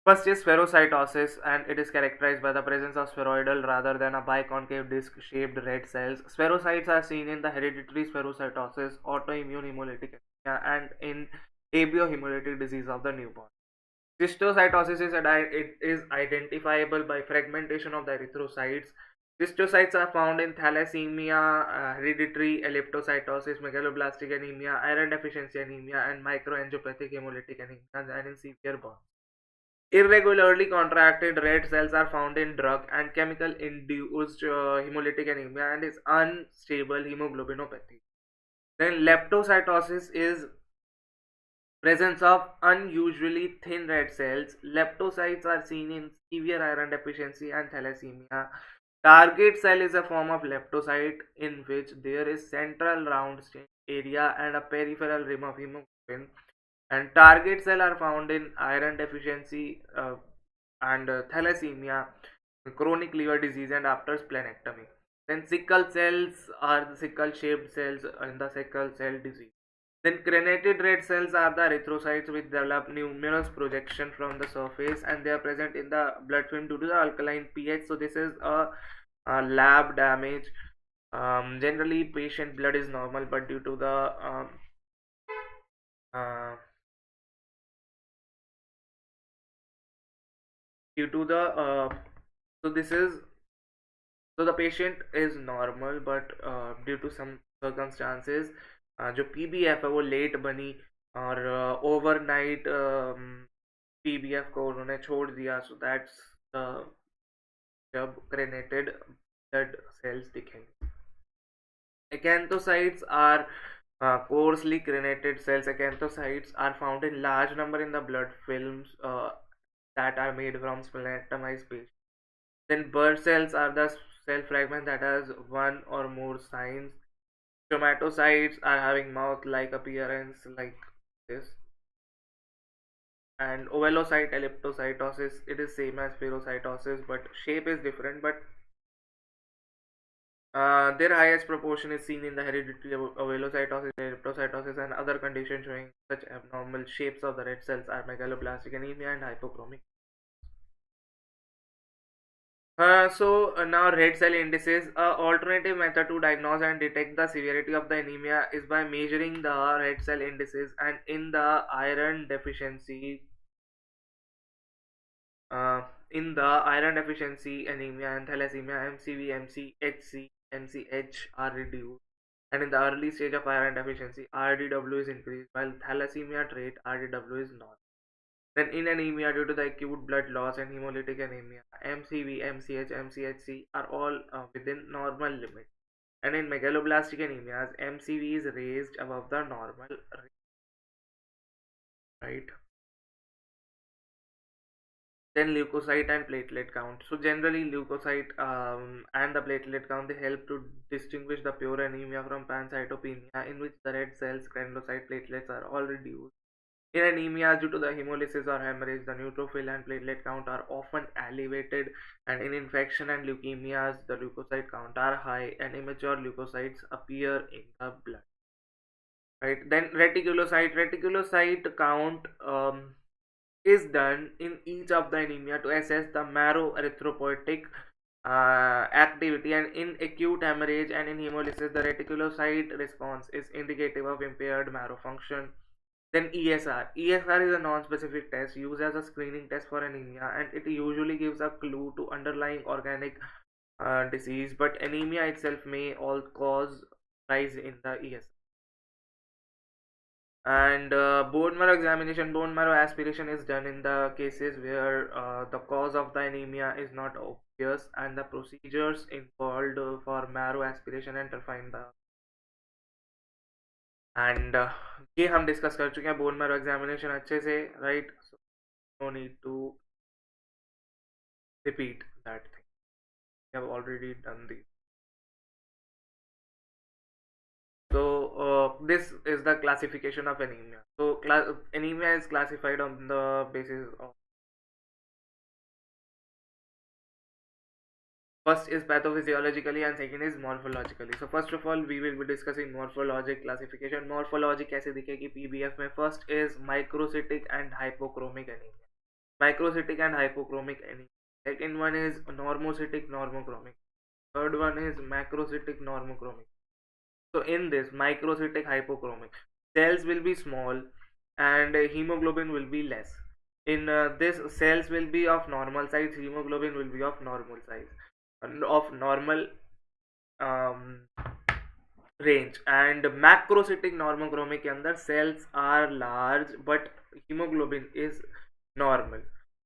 First is spherocytosis, and it is characterized by the presence of spheroidal rather than a biconcave disc-shaped red cells. Spherocytes are seen in the hereditary spherocytosis, autoimmune hemolytic anemia, and in abiohemolytic disease of the newborn. Cystocytosis is identifiable by fragmentation of the erythrocytes. Cystocytes are found in thalassemia, hereditary elliptocytosis, megaloblastic anemia, iron deficiency anemia, and microangiopathic hemolytic anemia, and in severe burns. Irregularly contracted red cells are found in drug and chemical induced hemolytic anemia and is unstable hemoglobinopathy. Then leptocytosis is presence of unusually thin red cells. Leptocytes are seen in severe iron deficiency and thalassemia. Target cell is a form of leptocyte in which there is central round area and a peripheral rim of hemoglobin. And target cell are found in iron deficiency and thalassemia, chronic liver disease, and after splenectomy. Then sickle cells are the sickle shaped cells in the sickle cell disease. Then crenated red cells are the erythrocytes which develop numerous projection from the surface, and they are present in the blood film due to the alkaline pH. So this is a lab damage. Generally, patient blood is normal, but uh, due to the so this is so the patient is normal, but due to some circumstances जो PBF है वो late बनी और overnight PBF को उन्होंने छोड़ दिया, so that's जब क्रेनेटेड ब्लड सेल्स दिखेंगे. Acanthocytes are coarsely crenated cells. Acanthocytes are found in large number in the blood films that are made from splenectomized patients. Then bird cells are the cell fragment that has one or more signs. Stomatocytes are having mouth-like appearance like this. And ovelocyte elliptocytosis, it is same as spherocytosis, but shape is different. But their highest proportion is seen in the hereditary ovelocytosis, elliptocytosis, and other conditions showing such abnormal shapes of the red cells are megaloblastic anemia and hypochromic. Now red cell indices, a alternative method to diagnose and detect the severity of the anemia is by measuring the red cell indices, and in the iron deficiency, anemia and thalassemia, MCV, MCHC, MCH are reduced, and in the early stage of iron deficiency, RDW is increased, while thalassemia trait RDW is not. Then in anemia due to the acute blood loss and hemolytic anemia, MCV, MCH, MCHC are all within normal limit. And in megaloblastic anemias, MCV is raised above the normal rate, right? Then leukocyte and platelet count. So generally leukocyte and the platelet count, they help to distinguish the pure anemia from pancytopenia, in which the red cells, granulocyte, platelets are all reduced. In anemia due to the hemolysis or hemorrhage, the neutrophil and platelet count are often elevated, and in infection and leukemias, the leukocyte count are high and immature leukocytes appear in the blood. Right. Then reticulocyte count is done in each of the anemia to assess the marrow erythropoietic activity, and in acute hemorrhage and in hemolysis, the reticulocyte response is indicative of impaired marrow function. Then ESR is a non-specific test used as a screening test for anemia, and it usually gives a clue to underlying organic disease, but anemia itself may all cause rise in the ESR. And bone marrow aspiration is done in the cases where the cause of the anemia is not obvious, and the procedures involved for marrow aspiration and refine the and ये हम discuss कर चुके हैं bone marrow examination अच्छे से, right? So no need to repeat that thing, we have already done the. So this is the classification of anemia. So anemia is classified on the basis of, first is pathophysiologically and second is morphologically. So first of all we will be discussing morphologic classification. Morphology कैसे दिखेगी PBF में? First is microcytic and hypochromic anemia. Microcytic and hypochromic anemia. Second one is normocytic normochromic. Third one is macrocytic normochromic. So in this microcytic hypochromic, cells will be small and hemoglobin will be less. In this, cells will be of normal size, hemoglobin will be of normal size, of normal um, range. And macrocytic normochromic के अंदर cells are large but hemoglobin is normal.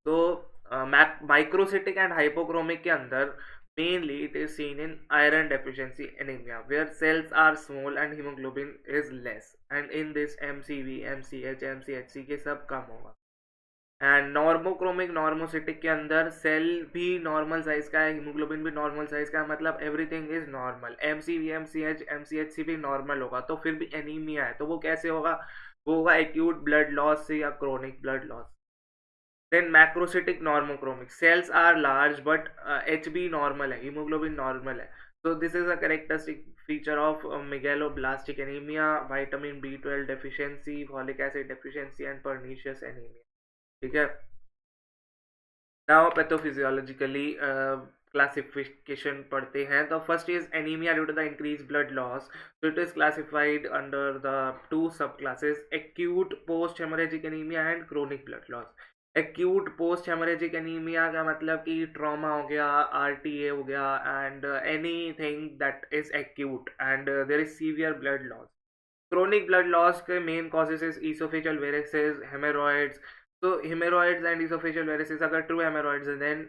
So microcytic and hypochromic के अंदर mainly it is seen in iron deficiency anemia, where cells are small and hemoglobin is less, and in this MCV, MCH, MCHC के सब कम होगा. And normochromic normocytic के अंदर cell भी normal size का है, हीमोग्लोबिन भी नॉर्मल साइज का है, मतलब everything is normal. MCV, MCH, MCHC भी नॉर्मल होगा, तो फिर भी एनीमिया है, तो वो कैसे होगा? वो होगा एक्यूट ब्लड लॉस से या chronic blood loss. Then macrocytic normochromic, cells are large but Hb normal है, हीमोग्लोबिन नॉर्मल है. So this is a characteristic feature of megaloblastic anemia, vitamin B12 deficiency, folic acid deficiency and pernicious anemia. ठीक है. Now पैथोफिजियोलॉजिकली classification पढ़ते हैं. तो first is anaemia due to the increase blood loss. So it is classified under the two sub classes, acute post haemorrhagic anaemia and chronic blood loss. Acute post haemorrhagic anaemia का मतलब कि trauma हो गया, RTA हो गया, and anything that is acute and there is severe blood loss. Chronic blood loss के main causes is esophageal varices, hemorrhoids. So hemorrhoids and esophageal varices are true hemorrhoids, and then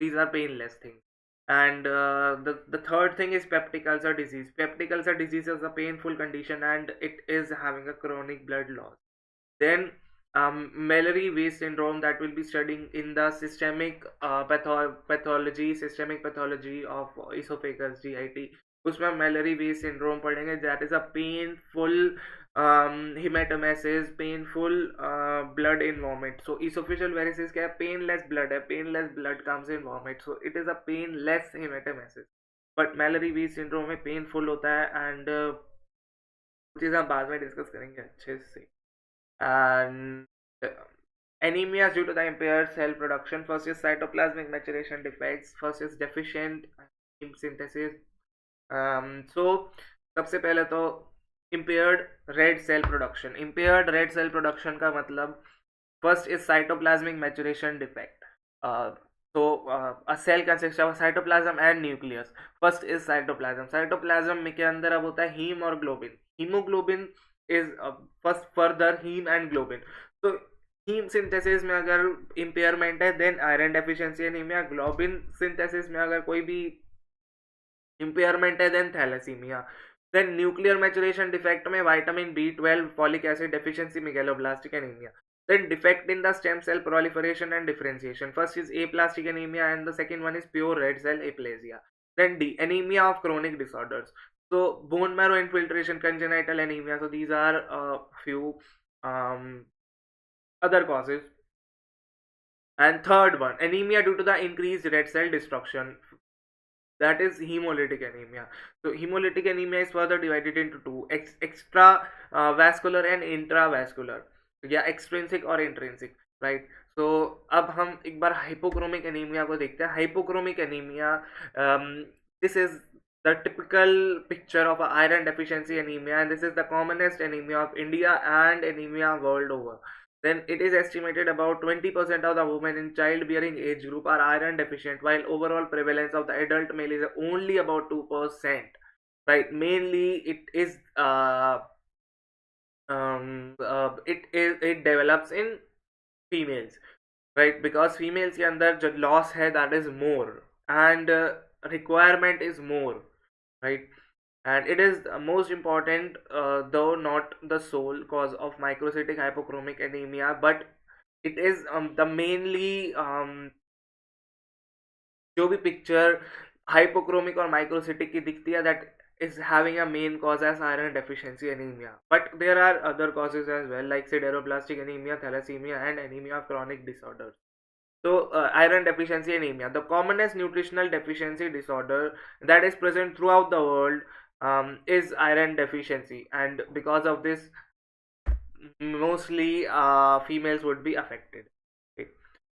these are painless things. And the third thing is peptic ulcer disease. Peptic ulcer disease is a painful condition and it is having a chronic blood loss. Then Mallory-Weiss syndrome, that will be studying in the systemic systemic pathology of esophagus, GIT. उसमें Mallory-Weiss syndrome पढ़ेंगे. That is a painful hematopoiesis, painful blood in vomit. So esophageal varices क्या है? Painless blood है, painless blood comes in vomit, so it is a painless hematopoiesis. But Mallory-Weiss syndrome में painful होता है, and चीज़ हम बाद में डिस्कस करेंगे अच्छे से. And Anemia is due to the impaired cell production. First is cytoplasmic maturation defects. First is deficient heme synthesis. So सबसे पहले तो impaired red cell production. Impaired red cell production का मतलब first is cytoplasmic maturation defect. A cell consists of cytoplasm and nucleus. First is cytoplasm. Cytoplasm में के अंदर अब होता है हीम और globin. Hemoglobin is first further heme and globin. So haem synthesis में अगर इम्पेयरमेंट है then iron deficiency anaemia. Globin synthesis में अगर कोई भी इम्पेयरमेंट है then thalassaemia. Then nuclear maturation defect में vitamin B12, folic acid deficiency, megaloblastic anaemia. Then defect in the stem cell proliferation and differentiation. First is aplastic anemia and the second one is pure red cell aplasia. Then D, anemia of chronic disorders. So bone marrow infiltration, congenital anemia. So these are few other causes. And third one, anemia due to the increased red cell destruction. That is hemolytic anemia. So hemolytic anemia is further divided into two: extra vascular and intravascular. या extrinsic और intrinsic, right. सो अब हम एक बार hypochromic anaemia को देखते हैं. Hypochromic anaemia, this is the typical picture of iron deficiency anaemia and this is the commonest anaemia of India and anaemia world over. Then it is estimated about 20% of the women in childbearing age group are iron deficient, while overall prevalence of the adult male is only about 2%. Right? Mainly it is it develops in females, right? Because females के अंदर जो loss है that is more and requirement is more, right? And it is most important, though not the sole cause of microcytic hypochromic anemia, but it is the mainly जो भी picture hypochromic और microcytic की दिखती है that is having a main cause as iron deficiency anemia, but there are other causes as well like sideroblastic anemia, thalassemia and anemia of chronic disorders. So iron deficiency anemia, the commonest nutritional deficiency disorder that is present throughout the world, is iron deficiency, and because of this mostly females would be affected. Okay.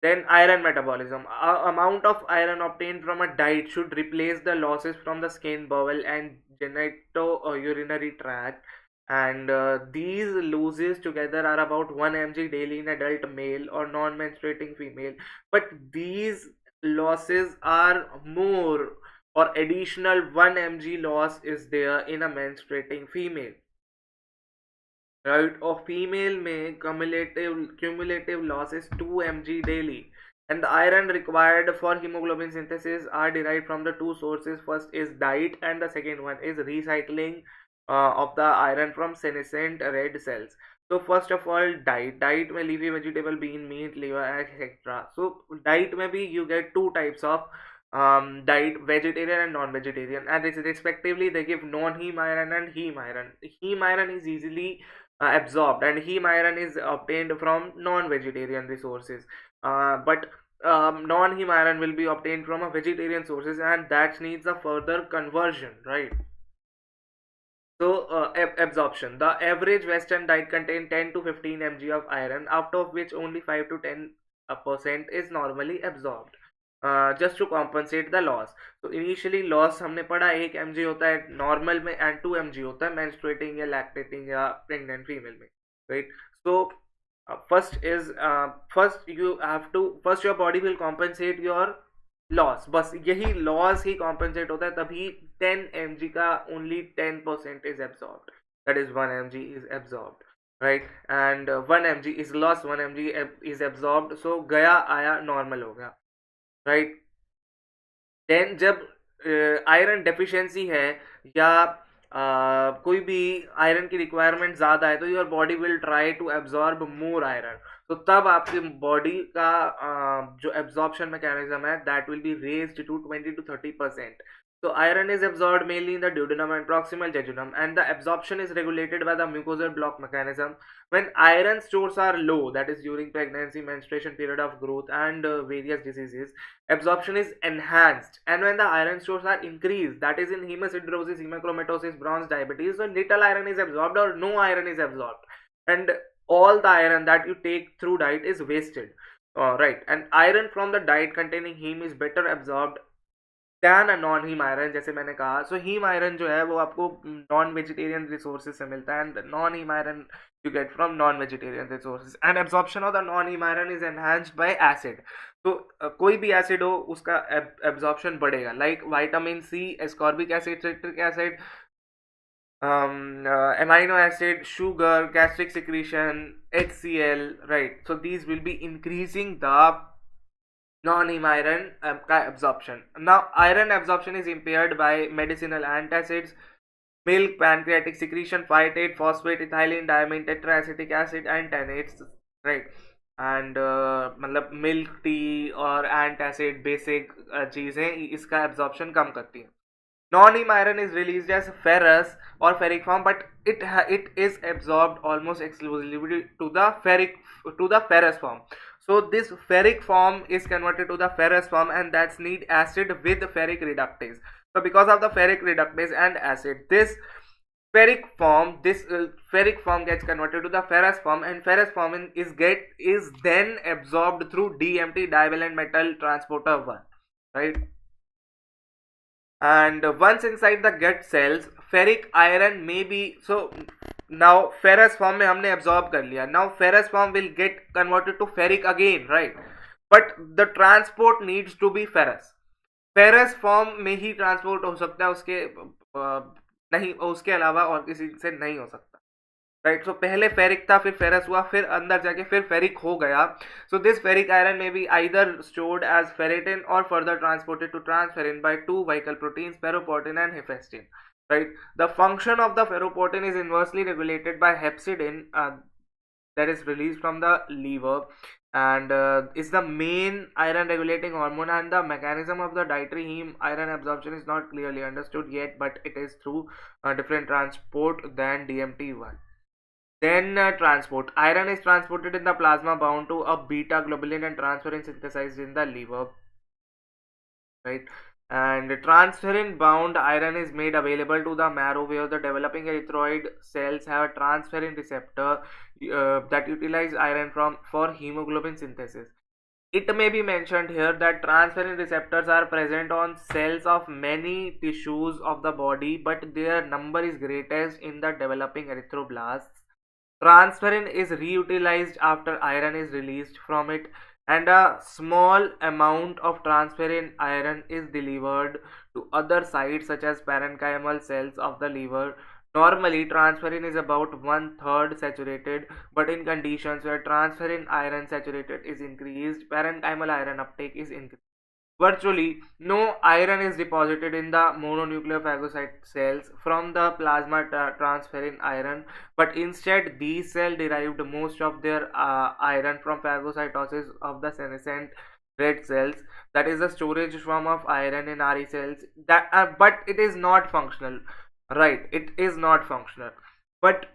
Then iron metabolism, amount of iron obtained from a diet should replace the losses from the skin, bowel and genitourinary tract, and these losses together are about 1 mg daily in adult male or non-menstruating female, but these losses are more or additional 1 mg loss is there in a menstruating female, right? Or female में cumulative loss is 2 mg daily, and the iron required for hemoglobin synthesis are derived from the two sources. First is diet and the second one is recycling of the iron from senescent red cells. So first of all, diet में leafy vegetable, bean, meat, liver, etc. So diet में भी you get two types of diet, vegetarian and non-vegetarian, and respectively they give non-heme iron and heme iron. Heme iron is easily absorbed and heme iron is obtained from non-vegetarian resources, but non-heme iron will be obtained from a vegetarian sources, and that needs a further conversion, right? So absorption, the average western diet contains 10 to 15 mg of iron, out of which only 5 to 10% is normally absorbed, just to compensate the loss. So initially loss हमने पढ़ा 1 mg होता है normal में and 2 mg होता है menstruating या lactating या pregnant female में, right? So first your body will compensate your loss. बस यही loss ही compensate होता है, तभी 10 mg का only 10% is absorbed, that is 1 mg is absorbed, right? And 1 mg is lost, 1 mg is absorbed, so गया आया normal हो गया, राइट. देन जब आयरन डेफिशिएंसी है या कोई भी आयरन की रिक्वायरमेंट ज़्यादा है तो your body will try to absorb more iron, तो तब आपकी बॉडी का जो एब्जॉर्प्शन मैकेनिज्म है that will be raised to 20 to 30%. So iron is absorbed mainly in the duodenum and proximal jejunum, and the absorption is regulated by the mucosal block mechanism. When iron stores are low, that is during pregnancy, menstruation period of growth and various diseases, absorption is enhanced. And when the iron stores are increased, that is in hemosiderosis, hemochromatosis, bronze, diabetes, so little iron is absorbed or no iron is absorbed. And all the iron that you take through diet is wasted. Right, and iron from the diet containing heme is better absorbed than a non haem iron, जैसे मैंने कहा. सो haem iron जो है वो आपको non vegetarian resources से मिलता है, and non haem iron you get from non-vegetarian resources, and absorption of the non-heme iron is enhanced by acid. तो कोई भी एसिड हो उसका एब्जॉर्प्शन बढ़ेगा, like vitamin C, ascorbic acid, citric acid, amino acid, sugar, gastric secretion, HCl, right? So these will be increasing the non-heme iron absorption. Now, iron absorption is impaired by medicinal antacids, milk, pancreatic secretion, phytate, phosphate, ethylene, diamine, tetraacetic acid, and tannates, right? And मतलब milk tea और antacid basic चीज़ें इसका absorption कम करती हैं. Non-heme iron is released as ferrous or ferric form, but it is absorbed almost exclusively to the ferrous form. So this ferric form is converted to the ferrous form, and that's need acid with ferric reductase. So because of the ferric reductase and acid, this ferric form gets converted to the ferrous form, and ferrous form is then absorbed through DMT, divalent metal transporter 1, right? And once inside the gut cells, ferric iron may be, so now ferrous form में हमने absorb कर लिया. Now ferrous form will get converted to ferric again, right? But the transport needs to be ferrous. Ferrous form में ही transport हो सकता है, उसके नहीं, उसके अलावा और किसी से नहीं हो सकता, राइट? सो पहले फेरिक था, फिर फेरस हुआ, फिर अंदर जाके फिर फेरिक हो गया. So this ferric iron may be either stored as ferritin और further transported to transferrin by two vehicle proteins, ferroportin and hephaestin, right? The function of the ferroportin is inversely regulated by hepcidin, that is released from the liver, and is the main iron regulating hormone, and the mechanism of the dietary heme iron absorption is not clearly understood yet, but it is through different transport than DMT1. Then transport. Iron is transported in the plasma bound to a beta globulin and transferrin synthesized in the liver, right? And transferrin bound iron is made available to the marrow, where the developing erythroid cells have a transferrin receptor that utilize iron for hemoglobin synthesis. It may be mentioned here that transferrin receptors are present on cells of many tissues of the body, but their number is greatest in the developing erythroblasts. Transferrin is reutilized after iron is released from it, and a small amount of transferrin iron is delivered to other sites such as parenchymal cells of the liver. Normally, transferrin is about 1/3 saturated, but in conditions where transferrin iron saturated is increased, parenchymal iron uptake is increased. Virtually no iron is deposited in the mononuclear phagocyte cells from the plasma transferrin iron, but instead these cells derived most of their iron from phagocytosis of the senescent red cells, that is the storage form of iron in RE cells, that but it is not functional, right? It is not functional. But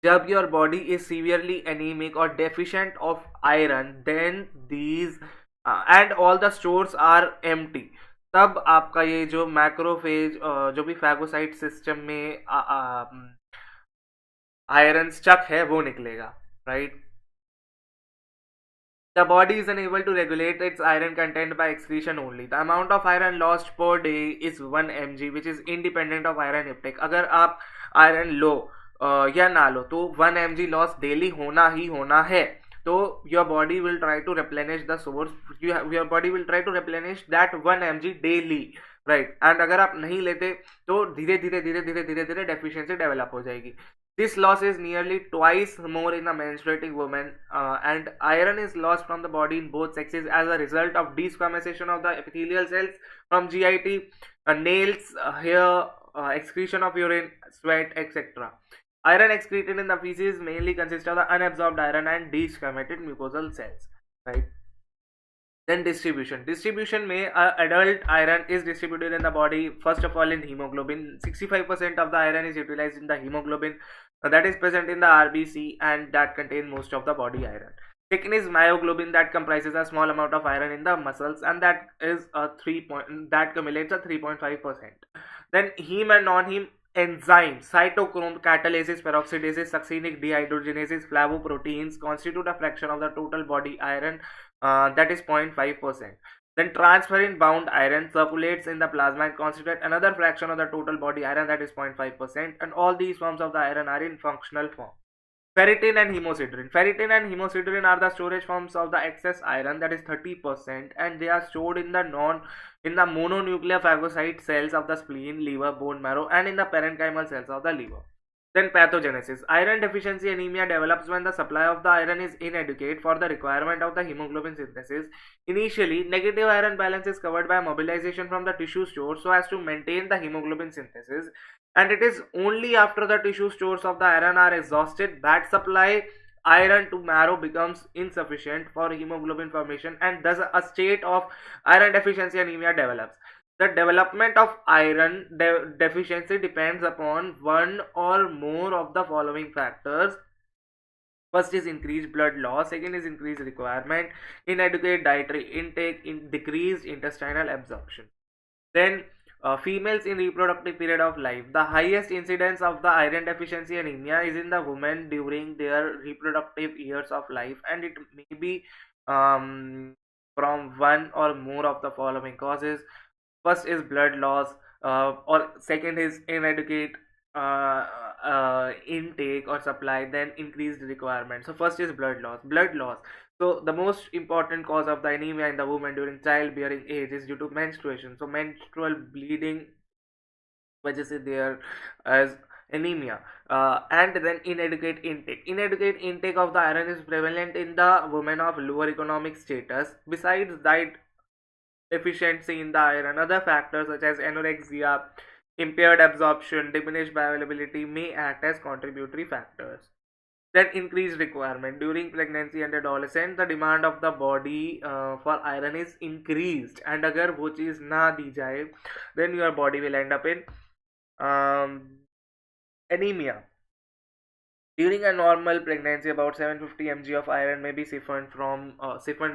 जब your body is severely anemic or deficient of iron, then these and all the stores are empty, तब आपका ये जो macrophage जो भी phagocyte system में iron stuck है वो निकलेगा, right? The body is unable to regulate its iron content by excretion only. The amount of iron lost per day is 1 mg, which is independent of iron uptake. अगर आप iron लो या ना लो तो 1 mg loss daily होना ही होना है. तो your body will try to replenish the source. Your body will try to replenish that 1 mg daily, right? And अगर आप नहीं लेते तो धीरे धीरे डेफिशिएंसी डेवलप हो जाएगी. This loss is nearly twice more in a menstruating woman, and iron is lost from the body in both sexes as a result of desquamation of the epithelial cells from GIT, nails, hair, excretion of urine, sweat, etc. Iron excreted in the feces mainly consists of the unabsorbed iron and desquamated mucosal cells, right? Then distribution में adult iron is distributed in the body first of all in hemoglobin. 65% of the iron is utilized in the hemoglobin that is present in the RBC, and that contain most of the body iron. Second is myoglobin, that comprises a small amount of iron in the muscles, and that is that accumulates a 3.5%. Then heme and non-heme. enzymes, cytochrome catalysis, peroxidases, succinic dehydrogenases, flavoproteins constitute a fraction of the total body iron, that is 0.5%. Then transferrin bound iron circulates in the plasma and constitutes another fraction of the total body iron, that is 0.5%. And all these forms of the iron are in functional form. Ferritin and hemosiderin. Ferritin and hemosiderin are the storage forms of the excess iron, that is 30%, and they are stored in the mononuclear phagocyte cells of the spleen, liver, bone marrow, and in the parenchymal cells of the liver. Then pathogenesis. Iron deficiency anemia develops when the supply of the iron is inadequate for the requirement of the hemoglobin synthesis. Initially, negative iron balance is covered by mobilization from the tissue stores so as to maintain the hemoglobin synthesis, and it is only after the tissue stores of the iron are exhausted that supply iron to marrow becomes insufficient for hemoglobin formation, and thus a state of iron deficiency anemia develops. The development of iron deficiency depends upon one or more of the following factors. First is increased blood loss, second is increased requirement, inadequate dietary intake, decreased intestinal absorption. Then females in reproductive period of life. The highest incidence of the iron deficiency anemia is in the women during their reproductive years of life, and it may be from one or more of the following causes. First is blood loss, or second is inadequate intake or supply, then increased requirement. So first is blood loss. So the most important cause of the anemia in the woman during childbearing age is due to menstruation. So menstrual bleeding वजह से there as anemia, and then inadequate intake of the iron is prevalent in the women of lower economic status. Besides that deficiency in the iron, other factors such as anorexia, impaired absorption, diminished bioavailability may act as contributory factors. Then increased requirement. During pregnancy and adolescence, the demand of the body for iron is increased, and अगर वो चीज़ ना दी जाए, then your body will end up in anemia. During a normal pregnancy, about 750 mg of iron may be siphoned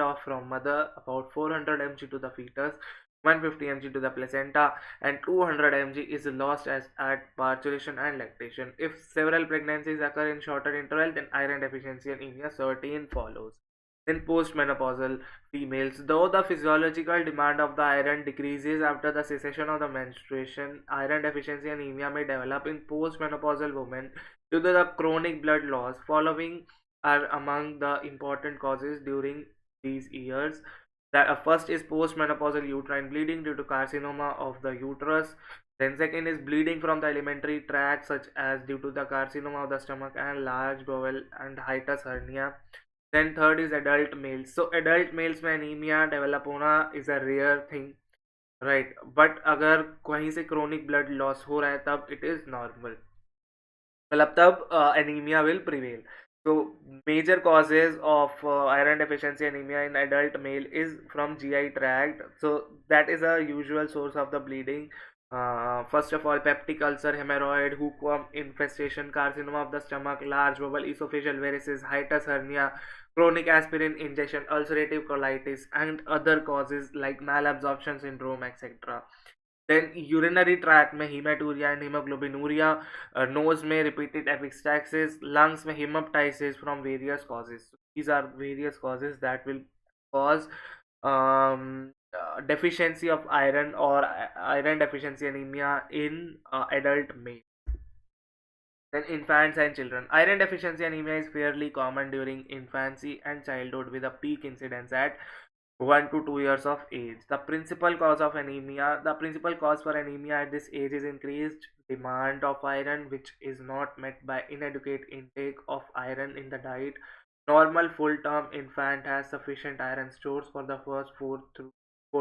off from mother, about 400 mg to the fetus, 150 mg to the placenta, and 200 mg is lost at parturition and lactation. If several pregnancies occur in shorter interval, then iron deficiency anemia certain follows. Then postmenopausal females. Though the physiological demand of the iron decreases after the cessation of the menstruation, iron deficiency anemia may develop in postmenopausal women due to the chronic blood loss. Following are among the important causes during these years. First is postmenopausal uterine bleeding due to carcinoma of the uterus. Then second is bleeding from the alimentary tract, such as due to the carcinoma of the stomach and large bowel and hiatus hernia. Then third is adult males. So adult males में anemia develop होना is a rare thing, right? But अगर कहीं से chronic blood loss हो रहा है तब it is normal. मतलब तब anemia will prevail. So major causes of iron deficiency anemia in adult male is from GI tract. So that is a usual source of the bleeding. First of all, peptic ulcer, hemorrhoid, hookworm infestation, carcinoma of the stomach, large bowel, esophageal varices, hiatus hernia, chronic aspirin injection, ulcerative colitis, and other causes like malabsorption syndrome, etc. Then urinary tract में hematuria and hemoglobinuria, nose में repeated epistaxis, lungs में hemoptysis from various causes. So these are various causes that will cause deficiency of iron or iron deficiency anemia in adult male. Then infants and children. Iron deficiency anemia is fairly common during infancy and childhood with a peak incidence at 1 to 2 years of age. The principal cause for anemia at this age is increased demand of iron, which is not met by inadequate intake of iron in the diet. Normal full-term infant has sufficient iron stores for the first 4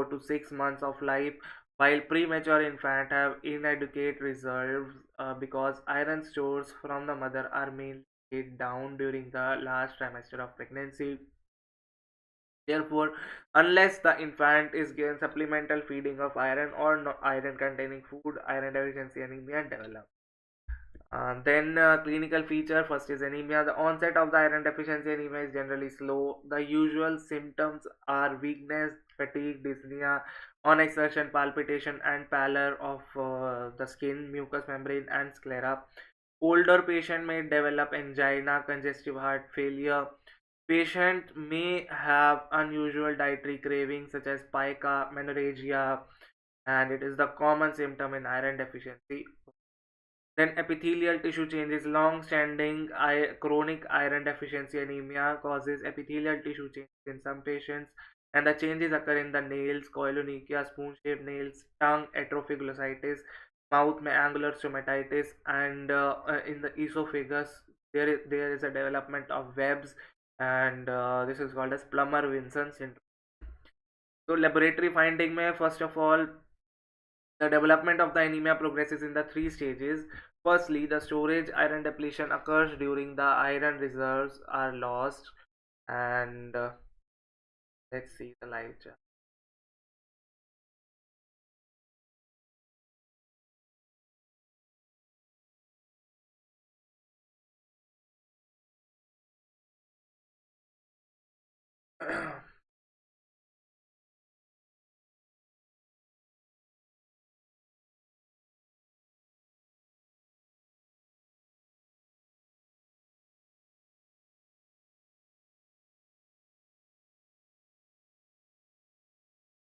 to 6 months of life, while premature infant have inadequate reserves because iron stores from the mother are mainly laid down during the last trimester of pregnancy. Therefore, unless the infant is given supplemental feeding of iron or no iron containing food, iron deficiency anemia develops. Then clinical feature, first is anemia. The onset of the iron deficiency anemia is generally slow. The usual symptoms are weakness, fatigue, dyspnea, on exertion, palpitation, and pallor of the skin, mucous membrane, and sclera. Older patient may develop angina, congestive heart failure. Patient may have unusual dietary cravings such as pica, menorrhagia, and it is the common symptom in iron deficiency. Then epithelial tissue changes. Long-standing chronic iron deficiency anemia causes epithelial tissue changes in some patients, and the changes occur in the nails, koilonychia, spoon-shaped nails, tongue, atrophic glossitis, mouth angular stomatitis, and in the esophagus there is a development of webs, and this is called as Plummer-Vinson syndrome. So laboratory finding में first of all, the development of the anemia progresses in the three stages. Firstly, the storage iron depletion occurs during the iron reserves are lost, and let's see the live chart.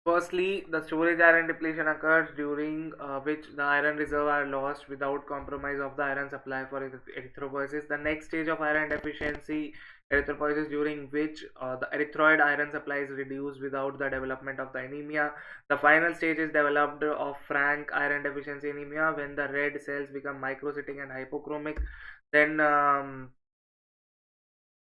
Firstly, the storage iron depletion occurs during which the iron reserve are lost without compromise of the iron supply for erythropoiesis. The next stage of iron deficiency, erythropoiesis, during which the erythroid iron supply is reduced without the development of the anemia. The final stage is developed of frank iron deficiency anemia when the red cells become microcytic and hypochromic. Then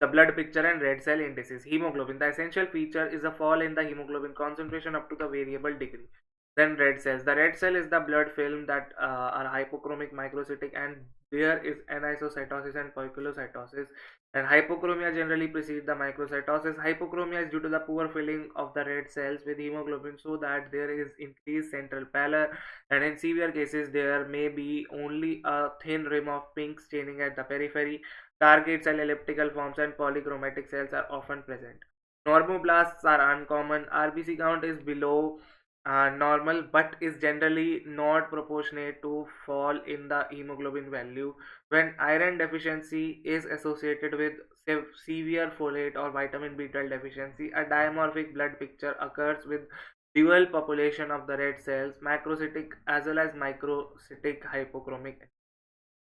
the blood picture and red cell indices. Hemoglobin. The essential feature is a fall in the hemoglobin concentration up to the variable degree. Then red cells. The red cell is the blood film that are hypochromic, microcytic, and there is anisocytosis and poikilocytosis. And hypochromia generally precedes the microcytosis. Hypochromia is due to the poor filling of the red cells with hemoglobin, so that there is increased central pallor, and in severe cases there may be only a thin rim of pink staining at the periphery. Target cell elliptical forms and polychromatic cells are often present. Normoblasts are uncommon. RBC count is below normal but is generally not proportionate to fall in the hemoglobin value. When iron deficiency is associated with severe folate or vitamin B12 deficiency, a dimorphic blood picture occurs with dual population of the red cells, macrocytic as well as microcytic hypochromic.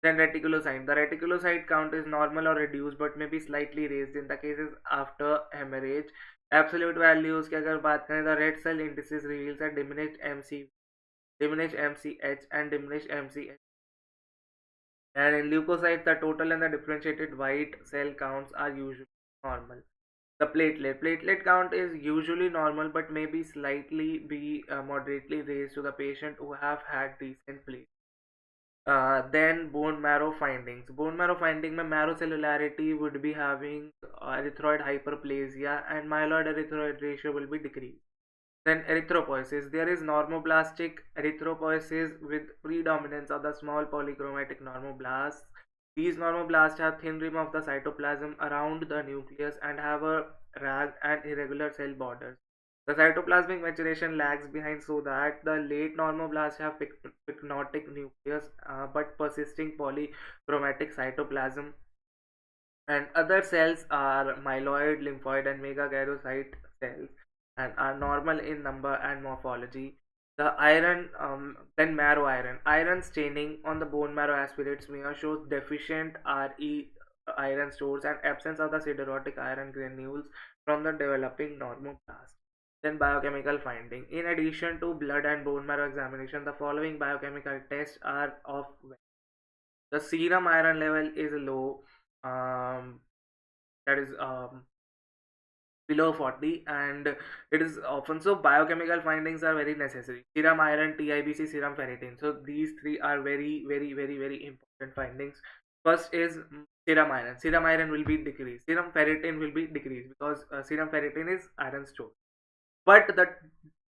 Then reticulocyte. The reticulocyte count is normal or reduced but may be slightly raised in the cases after hemorrhage. Absolute values की अगर बात करें, the red cell indices reveals a diminished MC, diminished MCH and diminished MCH. And in leukocytes, the total and the differentiated white cell counts are usually normal. The platelet count is usually normal but may be slightly moderately raised to the patient who have had decent platelets. Then bone marrow findings. Bone marrow finding में marrow cellularity would be having erythroid hyperplasia and myeloid erythroid ratio will be decreased. Then erythropoiesis. There is normoblastic erythropoiesis with predominance of the small polychromatic normoblasts. These normoblasts have thin rim of the cytoplasm around the nucleus and have a rag and irregular cell borders. The cytoplasmic maturation lags behind, so that the late normoblasts have pycnotic nucleus but persisting polychromatic cytoplasm, and other cells are myeloid, lymphoid, and megakaryocyte cells and are normal in number and morphology. The iron, then marrow iron. Iron staining on the bone marrow aspirate smear shows deficient Re iron stores and absence of the siderotic iron granules from the developing normoblast. Then biochemical finding. In addition to blood and bone marrow examination, the following biochemical tests are of the serum iron level is low, that is below 40, and it is often so biochemical findings are very necessary. Serum iron, TIBC, serum ferritin. So these three are very important findings. First is serum iron. Serum iron will be decreased. Serum ferritin will be decreased because serum ferritin is iron store. But the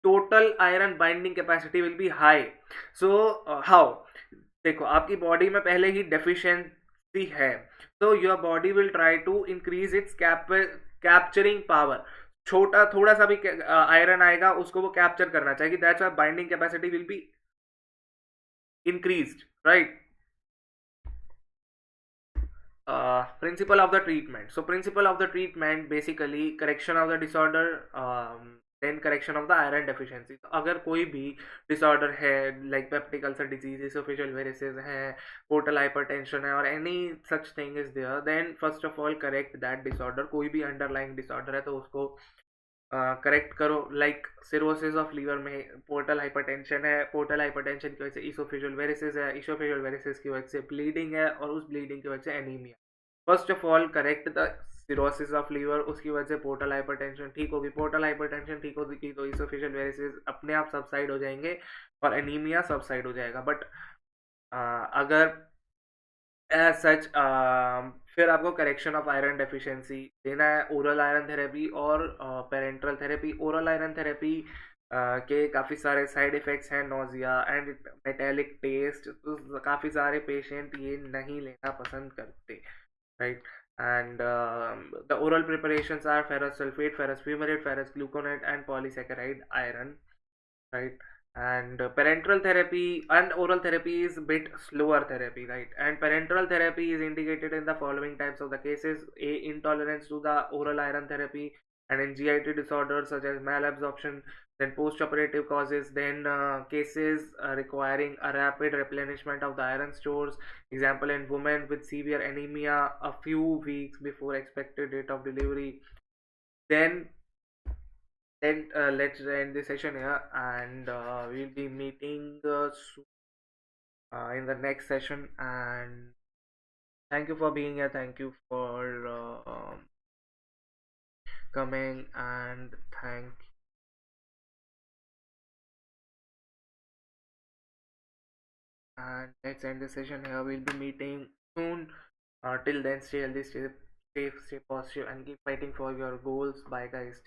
total iron binding capacity will be high. So how? देखो आपकी body में पहले ही deficiency है, तो your body will try to increase its capturing power. छोटा थोड़ा सा भी आयरन आएगा उसको वो कैप्चर करना चाहिए, that's why binding capacity will be increased, right? Principle of the treatment. So principle of the treatment basically correction of the disorder, then correction of the iron deficiency. तो अगर कोई भी disorder है like peptic ulcer disease, esophageal varices है, portal hypertension है, और any such thing is there, then first of all correct that disorder. कोई भी underlying disorder है तो उसको करेक्ट करो। लाइक सिरोसिस ऑफ लीवर में पोर्टल हाइपरटेंशन है, पोर्टल हाइपरटेंशन की वजह से इसोफेजियल वेरिसेस है, इसोफेजियल वेरिसेस की वजह से ब्लीडिंग है, और उस ब्लीडिंग की वजह से anaemia. First of all correct the cirrhosis of liver, उसकी वजह से पोर्टल हाइपरटेंशन ठीक होगी, पोर्टल हाइपरटेंशन ठीक होगी तो इसोफेजियल वेरिसेस अपने आप सबसाइड हो जाएंगे और एनीमिया सबसाइड हो जाएगा। बट अगर एज सच फिर आपको करेक्शन ऑफ आयरन डेफिशिएंसी देना है, ओरल आयरन थेरेपी और parenteral therapy. Oral iron therapy के काफ़ी सारे साइड इफ़ेक्ट्स हैं, नोजिया एंड मेटेलिक टेस्ट, तो काफ़ी सारे पेशेंट ये नहीं लेना पसंद करते, right? And the oral preparations are ferrous sulphate, ferrous fumarate, ferrous gluconate and polysaccharide iron, right? And parenteral therapy and oral therapy is bit slower therapy, right? And parenteral therapy is indicated in the following types of the cases: a intolerance to the oral iron therapy, and in GIT disorders such as malabsorption, then post-operative causes, then cases requiring a rapid replenishment of the iron stores, example in women with severe anemia a few weeks before expected date of delivery. Then let's end the session here, and we'll be meeting in the next session. And thank you for being here. Thank you for coming, and thank. And let's end the session here. We'll be meeting soon. Till then, stay healthy, stay safe, stay positive, and keep fighting for your goals. Bye, guys.